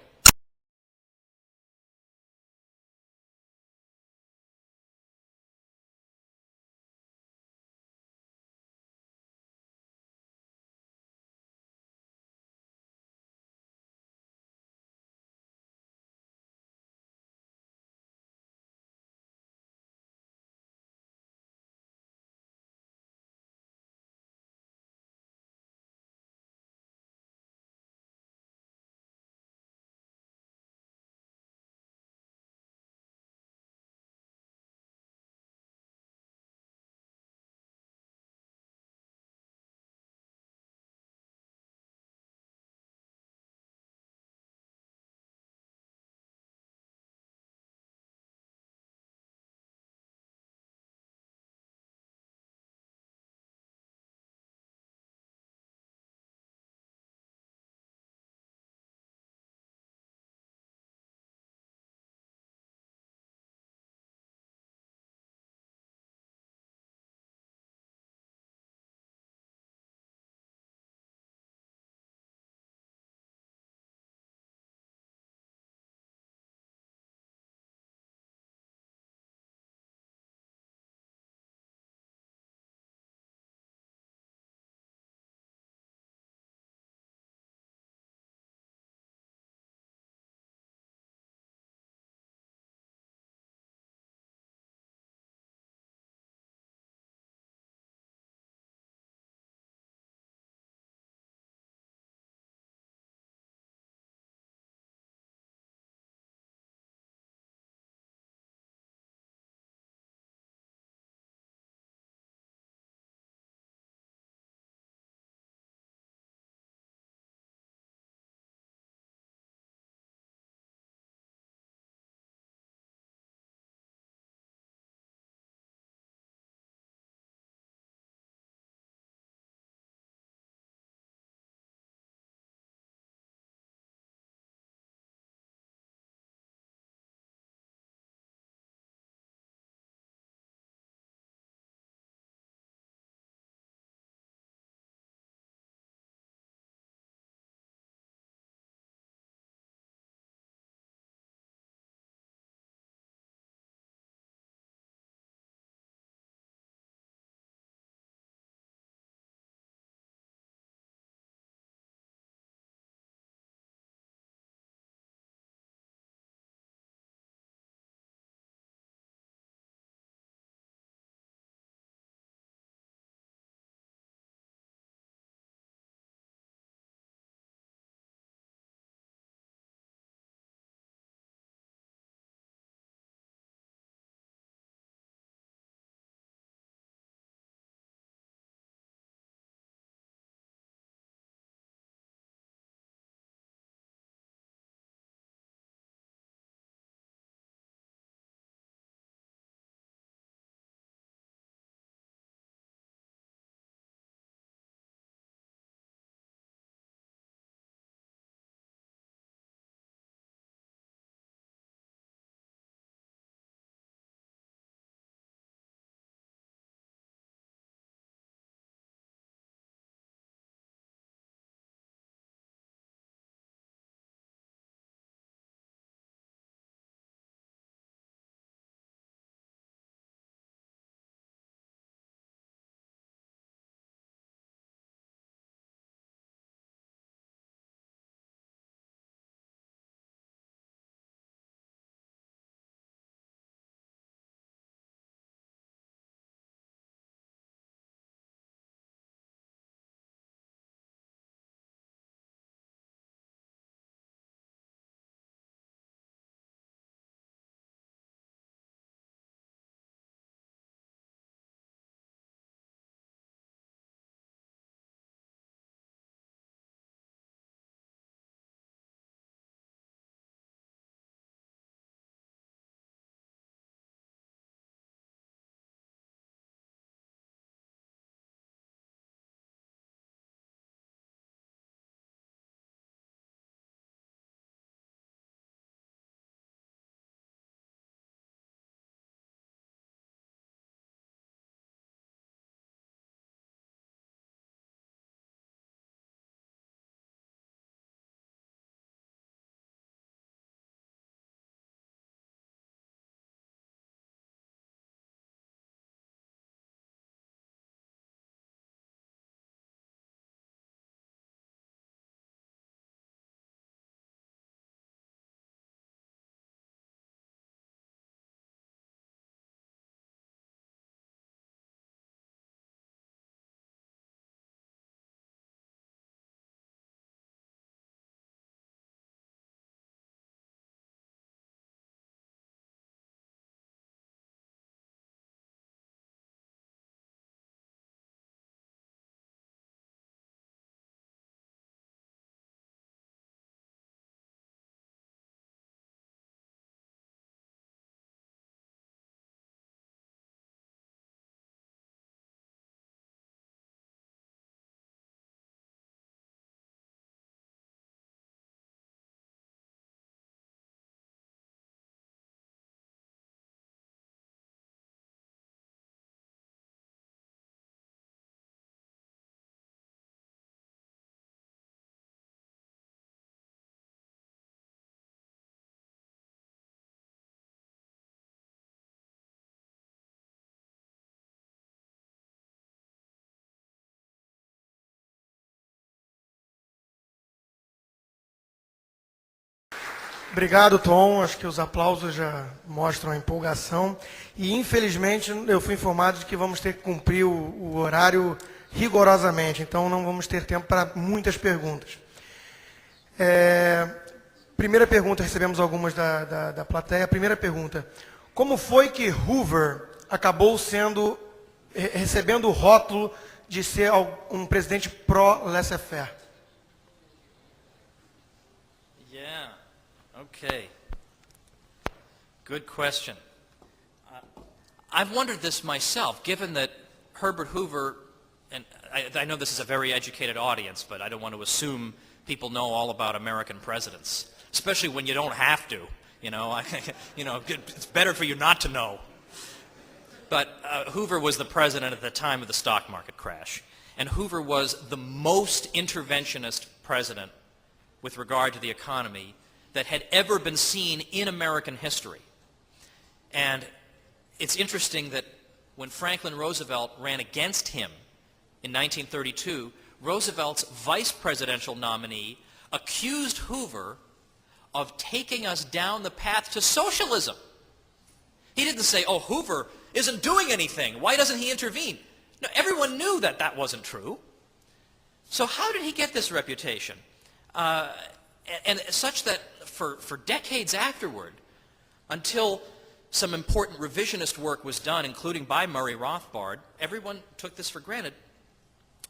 Obrigado, Tom. Acho que os aplausos já mostram a empolgação. E, infelizmente, eu fui informado de que vamos ter que cumprir o horário rigorosamente. Então, não vamos ter tempo para muitas perguntas. Primeira pergunta, recebemos algumas da plateia. Primeira pergunta. Como foi que Hoover acabou recebendo o rótulo de ser um presidente pró-laissez-faire? Yeah. Okay. Good question. I've wondered this myself, given that Herbert Hoover, and I know this is a very educated audience, but I don't want to assume people know all about American presidents, especially when you don't have to. You know, it's better for you not to know. But Hoover was the president at the time of the stock market crash, and Hoover was the most interventionist president with regard to the economy that had ever been seen in American history. And it's interesting that when Franklin Roosevelt ran against him in 1932, Roosevelt's vice presidential nominee accused Hoover of taking us down the path to socialism. He didn't say, oh, Hoover isn't doing anything. Why doesn't he intervene? No, everyone knew that that wasn't true. So how did he get this reputation? And such that for decades afterward, until some important revisionist work was done, including by Murray Rothbard, everyone took this for granted.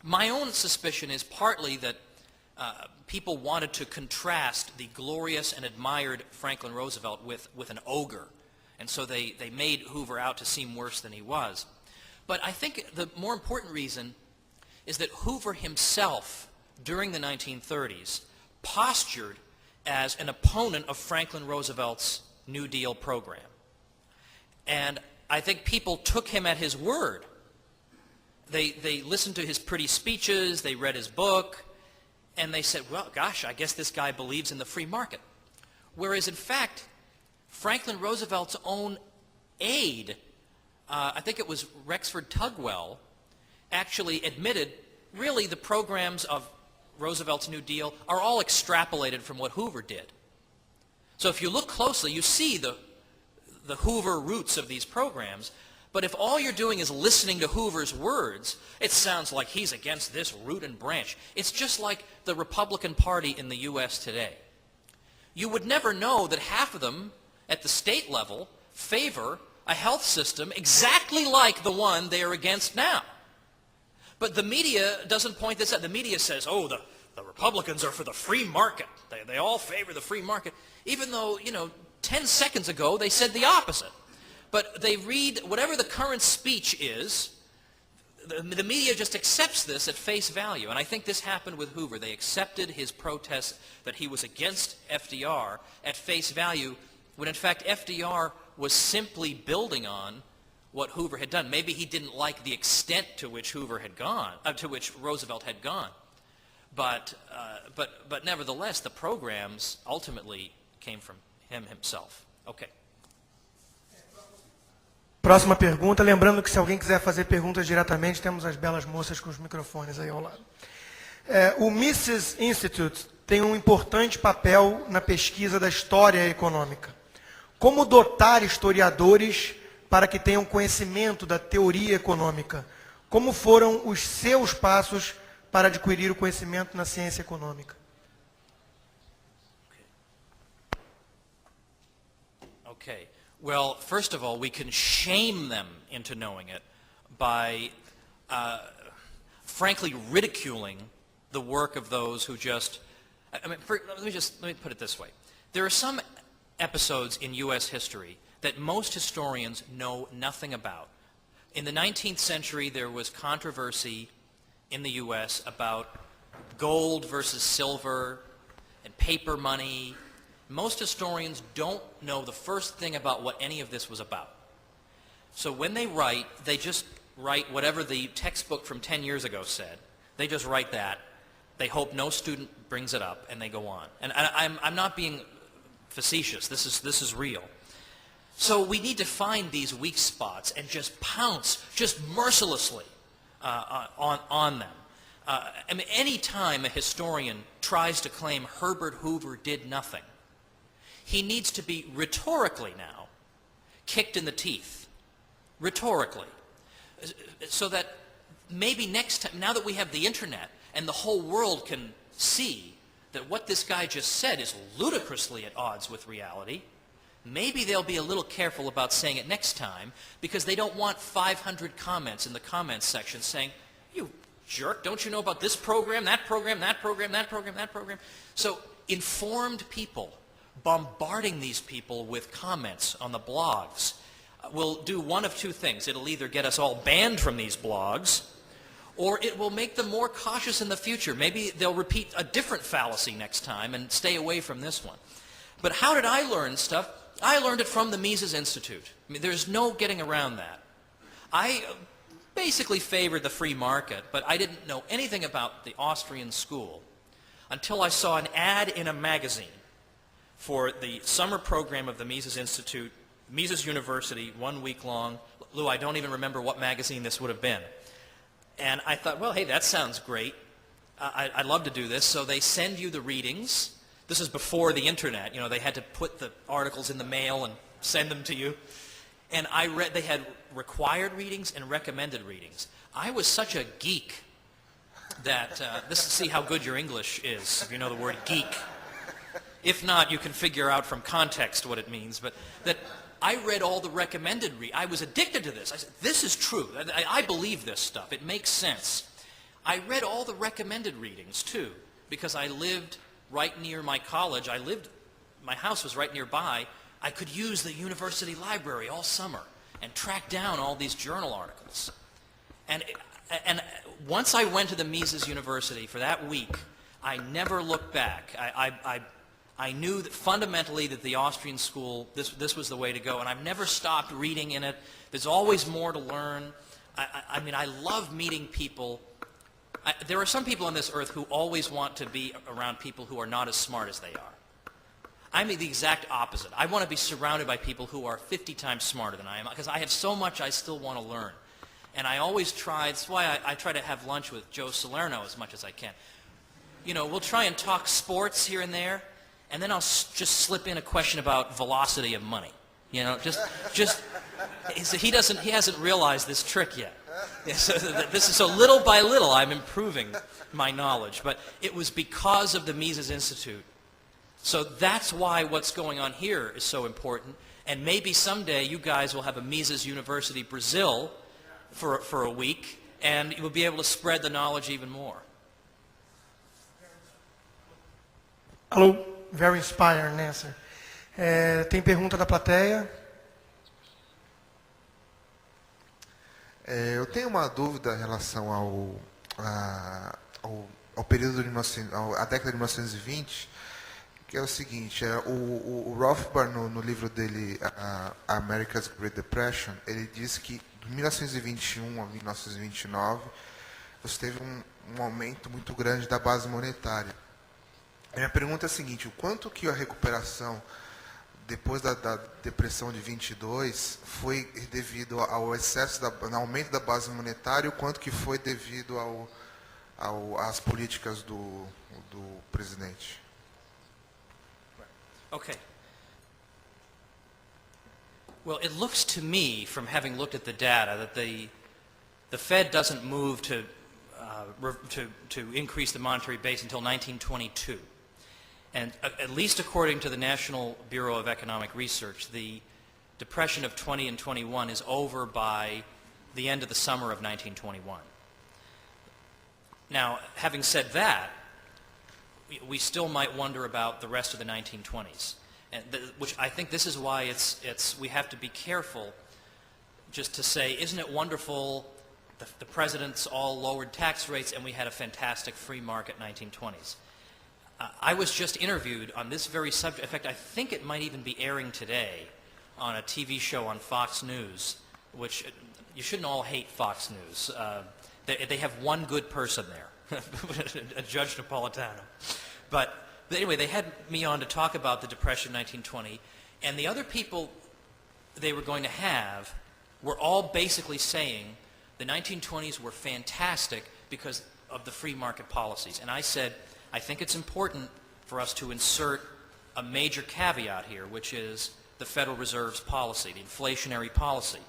My own suspicion is partly that people wanted to contrast the glorious and admired Franklin Roosevelt with an ogre. And so they made Hoover out to seem worse than he was. But I think the more important reason is that Hoover himself, during the 1930s, postured as an opponent of Franklin Roosevelt's New Deal program. And I think people took him at his word. They listened to his pretty speeches, they read his book, and they said, well, gosh, I guess this guy believes in the free market. Whereas, in fact, Franklin Roosevelt's own aide, I think it was Rexford Tugwell, actually admitted, really the programs of Roosevelt's New Deal are all extrapolated from what Hoover did. So if you look closely, you see the Hoover roots of these programs, but if all you're doing is listening to Hoover's words, it sounds like he's against this root and branch. It's just like the Republican Party in the U.S. today. You would never know that half of them at the state level favor a health system exactly like the one they are against now. But the media doesn't point this out. The media says, oh, the Republicans are for the free market. They all favor the free market, even though, 10 seconds ago they said the opposite. But they read whatever the current speech is, the media just accepts this at face value. And I think this happened with Hoover. They accepted his protest that he was against FDR at face value, when in fact FDR was simply building on what Hoover had done. Maybe he didn't like the extent to which Hoover had gone, to which Roosevelt had gone. But nevertheless, the programs ultimately came from him himself. Okay. Próxima pergunta, lembrando que se alguém quiser fazer perguntas diretamente, temos as belas moças com os microfones aí ao lado. O Mises Institute tem um importante papel na pesquisa da história econômica. Como dotar historiadores para que tenham conhecimento da teoria econômica? Como foram os seus passos para adquirir o conhecimento na ciência econômica? Okay. Well, first of all, we can shame them into knowing it by, frankly, ridiculing the work of those who just. Let me put it this way: there are some episodes in U.S. history that most historians know nothing about. In the 19th century, there was controversy in the U.S. about gold versus silver and paper money. Most historians don't know the first thing about what any of this was about. So when they write, they just write whatever the textbook from 10 years ago said. They just write that. They hope no student brings it up, and they go on. And I'm not being facetious. This is real. So we need to find these weak spots and just pounce, just mercilessly on them. I mean, any time a historian tries to claim Herbert Hoover did nothing, He needs to be rhetorically now kicked in the teeth, rhetorically, so that maybe next time, now that we have the internet and the whole world can see that what this guy just said is ludicrously at odds with reality, maybe they'll be a little careful about saying it next time because they don't want 500 comments in the comments section saying, "You jerk, don't you know about this program, that program, that program, that program, that program?" So informed people bombarding these people with comments on the blogs will do one of two things. It'll either get us all banned from these blogs, or it will make them more cautious in the future. Maybe they'll repeat a different fallacy next time and stay away from this one. But how did I learn stuff? I learned it from the Mises Institute. I mean, there's no getting around that. I basically favored the free market, but I didn't know anything about the Austrian school until I saw an ad in a magazine for the summer program of the Mises Institute, Mises University, 1 week long. Lou, I don't even remember what magazine this would have been. And I thought, well, hey, that sounds great. I'd love to do this. So they send you the readings. This is before the internet. You know, they had to put the articles in the mail and send them to you. And I read, they had required readings and recommended readings. I was such a geek that, see how good your English is, if you know the word geek. If not, you can figure out from context what it means. But that I read all the recommended I was addicted to this. I said, this is true. I believe this stuff. It makes sense. I read all the recommended readings, too, because I lived right near my college. My house was right nearby. I could use the university library all summer and track down all these journal articles. And once I went to the Mises University for that week, I never looked back. I knew that fundamentally that the Austrian school, this was the way to go, and I've never stopped reading in it. There's always more to learn. I mean, I love meeting people. There are some people on this earth who always want to be around people who are not as smart as they are. I'm the exact opposite. I want to be surrounded by people who are 50 times smarter than I am, because I have so much I still want to learn. And I always try, that's why I try to have lunch with Joe Salerno as much as I can. You know, we'll try and talk sports here and there, and then I'll just slip in a question about velocity of money. You know, he hasn't realized this trick yet. So little by little I'm improving my knowledge, but it was because of the Mises Institute. So that's why what's going on here is so important, and maybe someday you guys will have a Mises University Brazil for a week, and you'll be able to spread the knowledge even more. Hello, very inspiring answer. Tem pergunta da plateia? Eu tenho uma dúvida em relação ao período à década de 1920, que é o seguinte: o Rothbard, no livro dele, America's Great Depression, ele diz que de 1921 a 1929 você teve um aumento muito grande da base monetária. A minha pergunta é a seguinte: o quanto que a recuperação depois da depressão de 22 foi devido ao excesso ao aumento da base monetária, e o quanto que foi devido às políticas do presidente? Okay. Well, it looks to me, from having looked at the data, that the Fed doesn't move to increase the monetary base until 1922. And at least according to the National Bureau of Economic Research, the depression of 20 and 21 is over by the end of the summer of 1921. Now, having said that, we still might wonder about the rest of the 1920s, and which I think this is why we have to be careful just to say, isn't it wonderful, the presidents all lowered tax rates and we had a fantastic free market 1920s. I was just interviewed on this very subject. In fact, I think it might even be airing today on a TV show on Fox News, which you shouldn't all hate Fox News. They have one good person there, a Judge Napolitano. But anyway, they had me on to talk about the Depression 1920, and the other people they were going to have were all basically saying the 1920s were fantastic because of the free market policies. And I said, I think it's important for us to insert a major caveat here, which is the Federal Reserve's policy, the inflationary policy.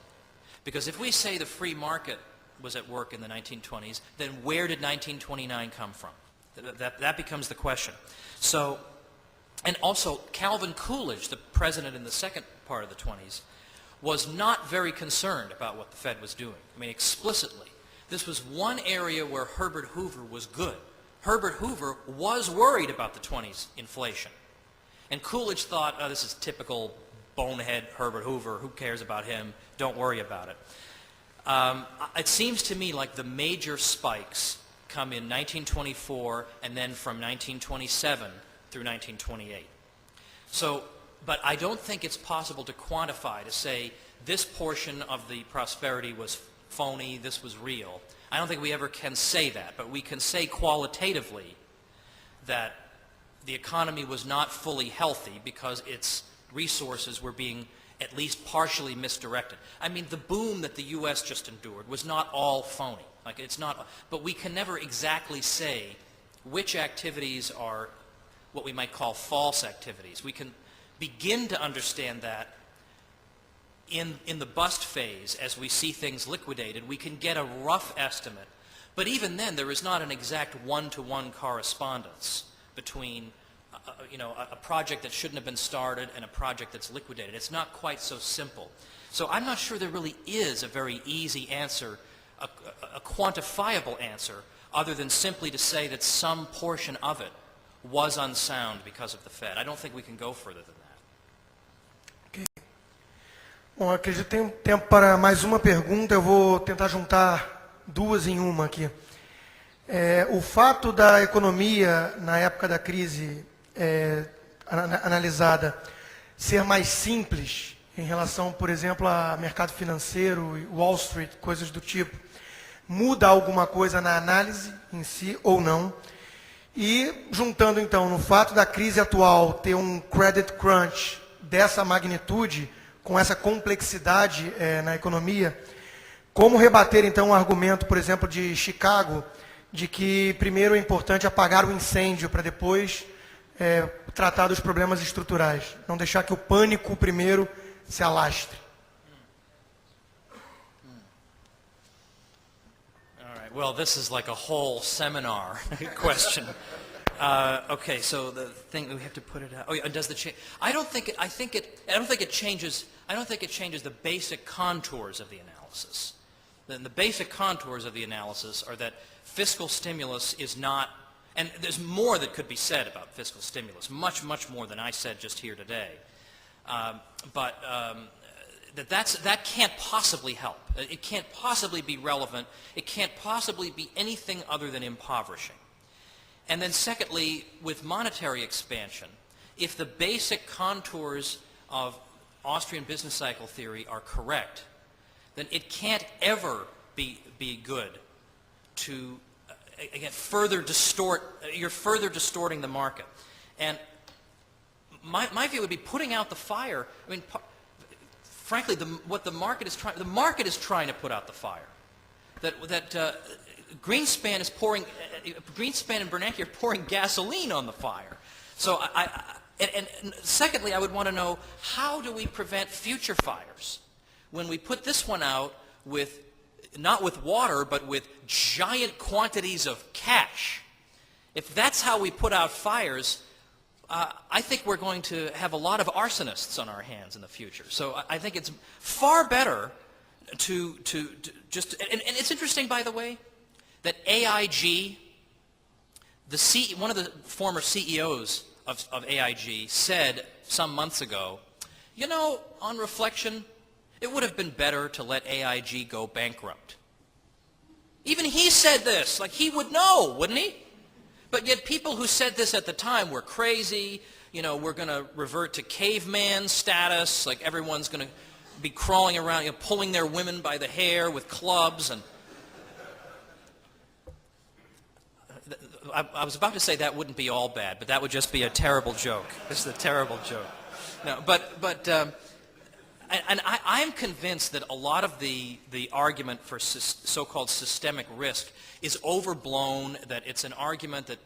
Because if we say the free market was at work in the 1920s, then where did 1929 come from? That becomes the question. So, and also Calvin Coolidge, the president in the second part of the 20s, was not very concerned about what the Fed was doing. I mean, explicitly. This was one area where Herbert Hoover was good. Herbert Hoover was worried about the 20s inflation. And Coolidge thought, oh, this is typical bonehead Herbert Hoover. Who cares about him? Don't worry about it. It seems to me like the major spikes come in 1924 and then from 1927 through 1928. So, but I don't think it's possible to quantify, to say this portion of the prosperity was phony, this was real. I don't think we ever can say that, but we can say qualitatively that the economy was not fully healthy because its resources were being at least partially misdirected. I mean, the boom that the U.S. just endured was not all phony. Like, it's not, but we can never exactly say which activities are what we might call false activities. We can begin to understand that in the bust phase, as we see things liquidated. We can get a rough estimate, but even then there is not an exact one-to-one correspondence between a project that shouldn't have been started and a project that's liquidated. It's not quite so simple. So I'm not sure there really is a very easy answer, a quantifiable answer, other than simply to say that some portion of it was unsound because of the Fed. I don't think we can go further than that. Bom, acredito que tem tempo para mais uma pergunta. Eu vou tentar juntar duas em uma aqui. O fato da economia, na época da crise analisada, ser mais simples em relação, por exemplo, a mercado financeiro, Wall Street, coisas do tipo, muda alguma coisa na análise em si ou não? E juntando então no fato da crise atual ter um credit crunch dessa magnitude, com essa complexidade na economia, como rebater então o argumento, por exemplo, de Chicago, de que primeiro é importante apagar o incêndio para depois tratar dos problemas estruturais, não deixar que o pânico primeiro se alastre? All right. Well, this is like a whole seminar question. Okay, so the thing we have to put it out. Oh, yeah, does the change? I don't think it changes. I don't think it changes the basic contours of the analysis. Then the basic contours of the analysis are that fiscal stimulus is not, and there's more that could be said about fiscal stimulus, much more than I said just here today. That can't possibly help. It can't possibly be relevant. It can't possibly be anything other than impoverishing. And then secondly, with monetary expansion, if the basic contours of Austrian business cycle theory are correct, then it can't ever be good to, again, you're further distorting the market. And my view would be putting out the fire. I mean, frankly, what the market is trying to put out the fire. Greenspan and Bernanke are pouring gasoline on the fire. So and secondly, I would want to know, how do we prevent future fires? When we put this one out with, not with water, but with giant quantities of cash, if that's how we put out fires, I think we're going to have a lot of arsonists on our hands in the future. So I think it's far better to just, and it's interesting, by the way, that AIG, one of the former CEOs of AIG said some months ago, on reflection, it would have been better to let AIG go bankrupt. Even he said this, like he would know, wouldn't he? But yet people who said this at the time were crazy, we're going to revert to caveman status, like everyone's going to be crawling around, pulling their women by the hair with clubs. And I was about to say that wouldn't be all bad, but that would just be a terrible joke. This is a terrible joke. No, and I'm convinced that a lot of the argument for so-called systemic risk is overblown, that it's an argument that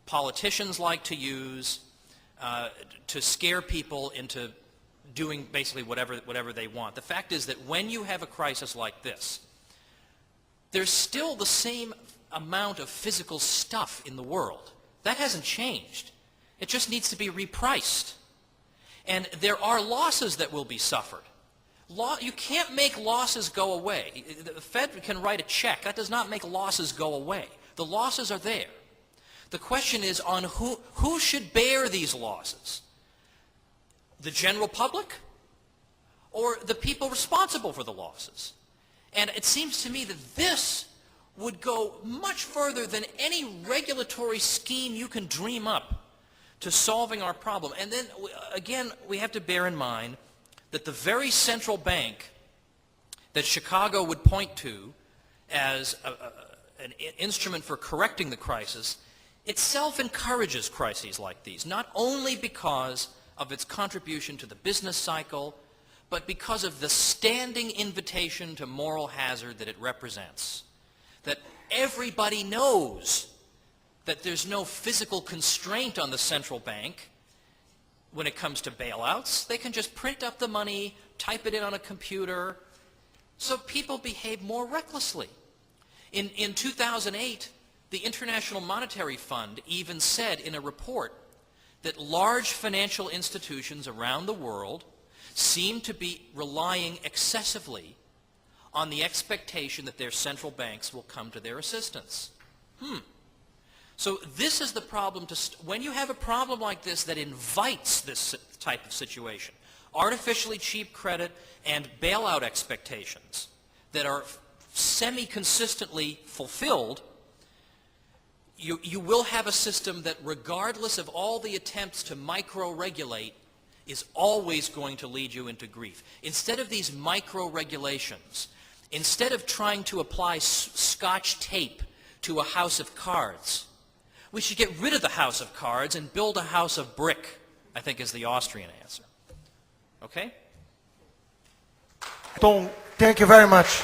politicians like to use, to scare people into doing basically whatever they want. The fact is that when you have a crisis like this, there's still the same amount of physical stuff in the world. That hasn't changed. It just needs to be repriced. And there are losses that will be suffered. You can't make losses go away. The Fed can write a check. That does not make losses go away. The losses are there. The question is on who should bear these losses? The general public or the people responsible for the losses? And it seems to me that this would go much further than any regulatory scheme you can dream up to solving our problem. And then, again, we have to bear in mind that the very central bank that Chicago would point to as an instrument for correcting the crisis itself encourages crises like these, not only because of its contribution to the business cycle, but because of the standing invitation to moral hazard that it represents. That everybody knows that there's no physical constraint on the central bank when it comes to bailouts. They can just print up the money, type it in on a computer, so people behave more recklessly. In 2008, the International Monetary Fund even said in a report that large financial institutions around the world seem to be relying excessively on the expectation that their central banks will come to their assistance. So this is the problem. When you have a problem like this that invites this type of situation, artificially cheap credit and bailout expectations that are semi-consistently fulfilled, you will have a system that, regardless of all the attempts to micro-regulate, is always going to lead you into grief. Instead of these micro-regulations, instead of trying to apply Scotch tape to a house of cards, we should get rid of the house of cards and build a house of brick, I think is the Austrian answer. Okay? Tom, thank you very much.